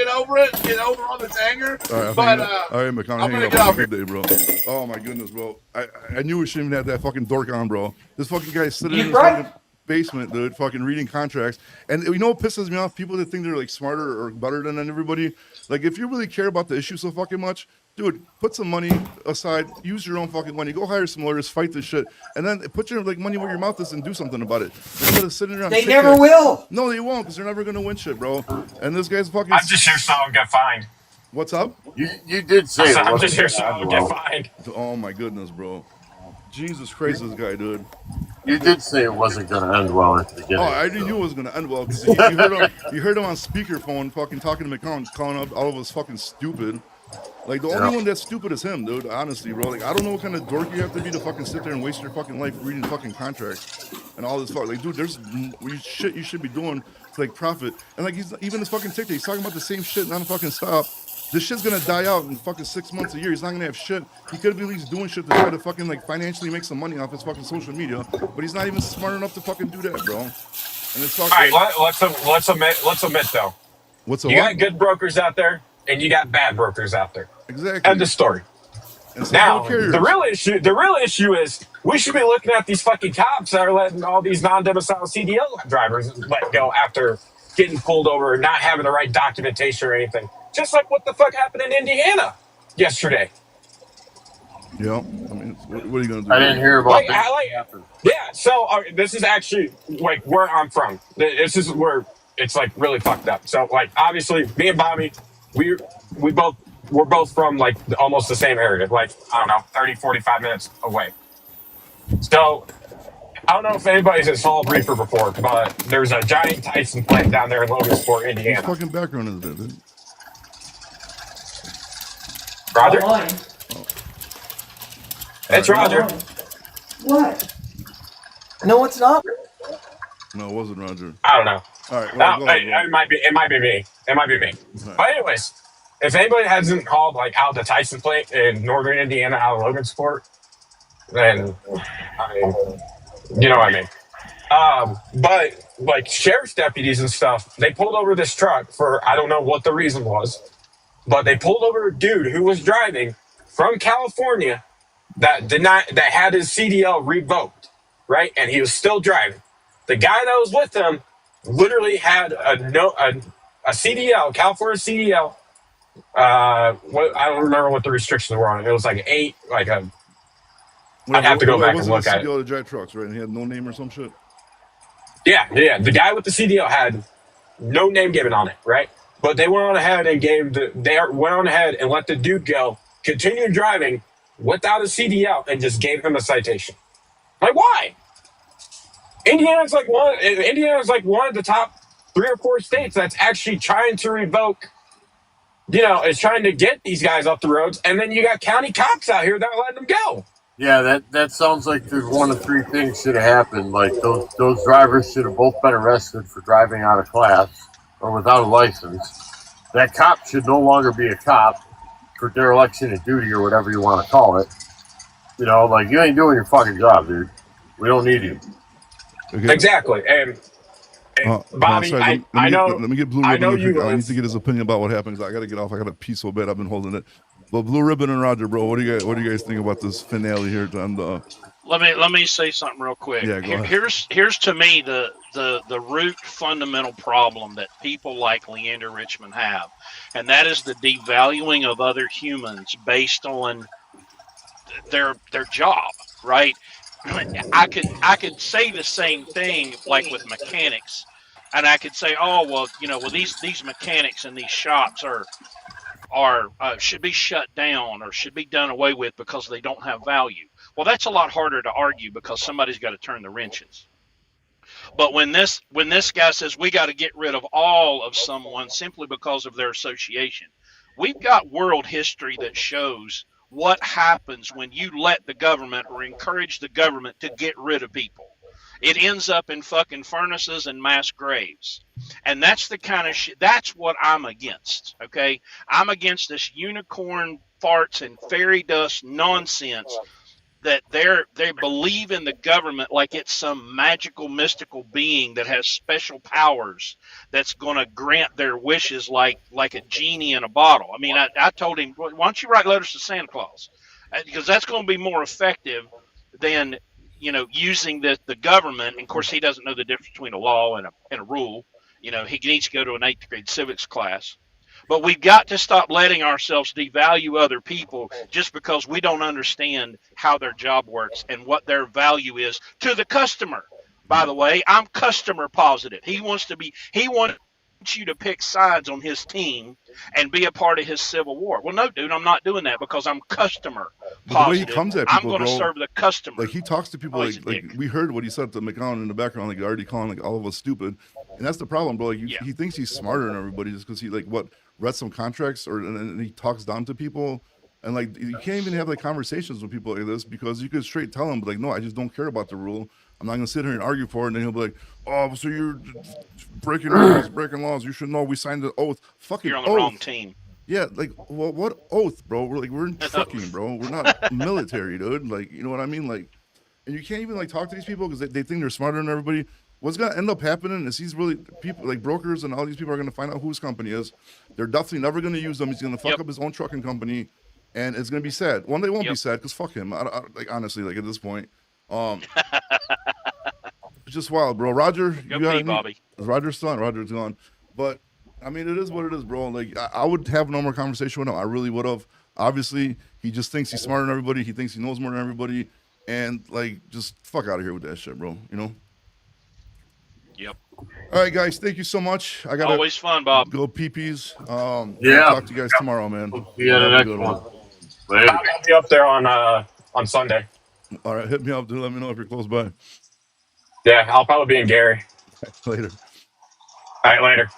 get over it, get over all this anger. All right, But all right, McConnell, I'm hang gonna up. get Have off a good day, bro. Oh my goodness, bro. I knew we shouldn't even have that fucking dork on, bro. This fucking guy sitting in his fucking basement, dude, fucking reading contracts. And you know what pisses me off? People that think they're like smarter or better than everybody. Like, if you really care about the issue so fucking much, Dude, put some money aside. Use your own fucking money. Go hire some lawyers. Fight this shit, and then put your like money where your mouth is and do something about it. Instead of sitting around. They TikTok. never will. No, they won't, because they're never gonna win shit, bro. And this guy's fucking. I'm just here so I don't get fined. What's up? You did say it I'm wasn't just here gonna so I end don't get well. fined. Oh my goodness, bro. Jesus Christ, this guy, dude. You did say it wasn't gonna end well at the Oh, beginning. I knew it was gonna end well, because you heard him on speakerphone, fucking talking to McCown, calling up all of us fucking stupid. Like, the only one that's stupid is him, dude. Honestly, bro. Like, I don't know what kind of dork you have to be to fucking sit there and waste your fucking life reading fucking contracts and all this fuck. Like, dude, there's shit you should be doing to like profit. And like, he's even his fucking TikTok, he's talking about the same shit, not fucking stop. This shit's gonna die out in fucking 6 months, a year. He's not gonna have shit. He could be at least doing shit to try to fucking like financially make some money off his fucking social media, but he's not even smart enough to fucking do that, bro. And it's fucking. All right, let's admit though. What's you got good brokers out there, and you got bad brokers out there. Exactly. End of story. Now, the real issue is we should be looking at these fucking cops that are letting all these non-domicile CDL drivers let go after getting pulled over and not having the right documentation or anything. Just like what the fuck happened in Indiana yesterday. Yeah, I mean, what are you gonna do? I didn't hear about that. Yeah, so this is actually like where I'm from. This is where it's like really fucked up. So like obviously me and Bobby, we're both from like almost the same area, like I don't know, 30, 45 minutes away. So I don't know if anybody's in Fall Reefer before, but there's a giant Tyson plant down there in Logansport, Indiana. What fucking background is that, dude? Roger? Oh. It's Roger. What? No, it's not. No, it wasn't Roger. I don't know. All right, well, go ahead. It might be me. It might be me. Right. But anyways, if anybody hasn't called like out the Tyson plant in northern Indiana out of Logansport, then I mean, you know what I mean. But like sheriff's deputies and stuff, they pulled over this truck for I don't know what the reason was, but they pulled over a dude who was driving from California that had his CDL revoked, right? And he was still driving. The guy that was with him literally had a CDL, California CDL. I don't remember what the restrictions were on it. It was like 8, like a. I'd have to go back and look at it. CDL to drive trucks, right? And he had no name or some shit. Yeah. The guy with the CDL had no name given on it, right? But they went on ahead and let the dude go, continue driving without a CDL, and just gave him a citation. Like, why? Indiana's like one of the top 3 or 4 states that's actually trying to revoke. Is trying to get these guys off the roads, and then you got county cops out here that are letting them go. Yeah, that sounds like there's one of 3 things should have happened. Like those drivers should have both been arrested for driving out of class or without a license. That cop should no longer be a cop for dereliction of duty or whatever you want to call it. Like you ain't doing your fucking job, dude. We don't need you. Okay. Exactly. And Bobby, sorry, I know. Let me get Blue I Ribbon. know real quick. you. I need to get his opinion about what happened. I got to get off. I got to pee so bad. I've been holding it. But Blue Ribbon and Roger, bro, what do you guys think about this finale here? Let me say something real quick. Yeah, go ahead. Here's to me the root fundamental problem that people like Leander Richmond have, and that is the devaluing of other humans based on their job, right? I could say the same thing like with mechanics, and I could say, oh well, these mechanics in these shops are should be shut down or should be done away with because they don't have value. Well, that's a lot harder to argue because somebody's got to turn the wrenches. But when this guy says we got to get rid of all of someone simply because of their association, we've got world history that shows what happens when you let the government or encourage the government to get rid of people. It ends up in fucking furnaces and mass graves. And that's the kind of shit, that's what I'm against, okay? I'm against this unicorn farts and fairy dust nonsense that they believe in the government like it's some magical, mystical being that has special powers that's going to grant their wishes like a genie in a bottle. I mean, I told him, why don't you write letters to Santa Claus? Because that's going to be more effective than using the government. And of course, he doesn't know the difference between a law and a rule. He needs to go to an 8th grade civics class. But we've got to stop letting ourselves devalue other people just because we don't understand how their job works and what their value is to the customer. By the way, I'm customer positive. He wants you to pick sides on his team and be a part of his civil war. Well, no, dude, I'm not doing that because I'm customer But the way he positive. comes at I'm people, going to bro, serve the customer. like he talks to people Oh, he's a like dick. we heard what he said to McCown in the background, like already calling like all of us stupid, and that's the problem, bro. Like Yeah. he thinks he's smarter than everybody just because he like what read some contracts and he talks down to people, and like you can't even have like conversations with people like this because you could straight tell him, but like no, I just don't care about the rule. I'm not gonna sit here and argue for it, and then he'll be like, oh, so you're breaking rules, breaking laws. You should know we signed the oath. Fucking You're on the oath. wrong team. Yeah, like well, what oath, bro? We're in trucking, bro. We're not military, dude. Like, you know what I mean? Like, and you can't even like talk to these people because they think they're smarter than everybody. What's gonna end up happening is he's really people like brokers and all these people are gonna find out who his company is. They're definitely never gonna use them. He's gonna fuck up his own trucking company, and it's gonna be sad. One day won't be sad because fuck him. Like honestly, like at this point, it's just wild, bro. Roger, Go you got pee, Bobby. Roger's son. Roger's gone, but I mean, it is what it is, bro. Like I would have no more conversation with him. I really would have. Obviously, he just thinks he's smarter than everybody. He thinks he knows more than everybody, and like, just fuck out of here with that shit, bro. You know. Yep. All right, guys. Thank you so much. I gotta Always fun, Bob. go pee-pees. Yeah. I'll talk to you guys tomorrow, man. See you in the Have a next good one. Later. I'll be up there on Sunday. All right, hit me up, dude. Let me know if you're close by. Yeah, I'll probably be in Gary. Later. All right, later.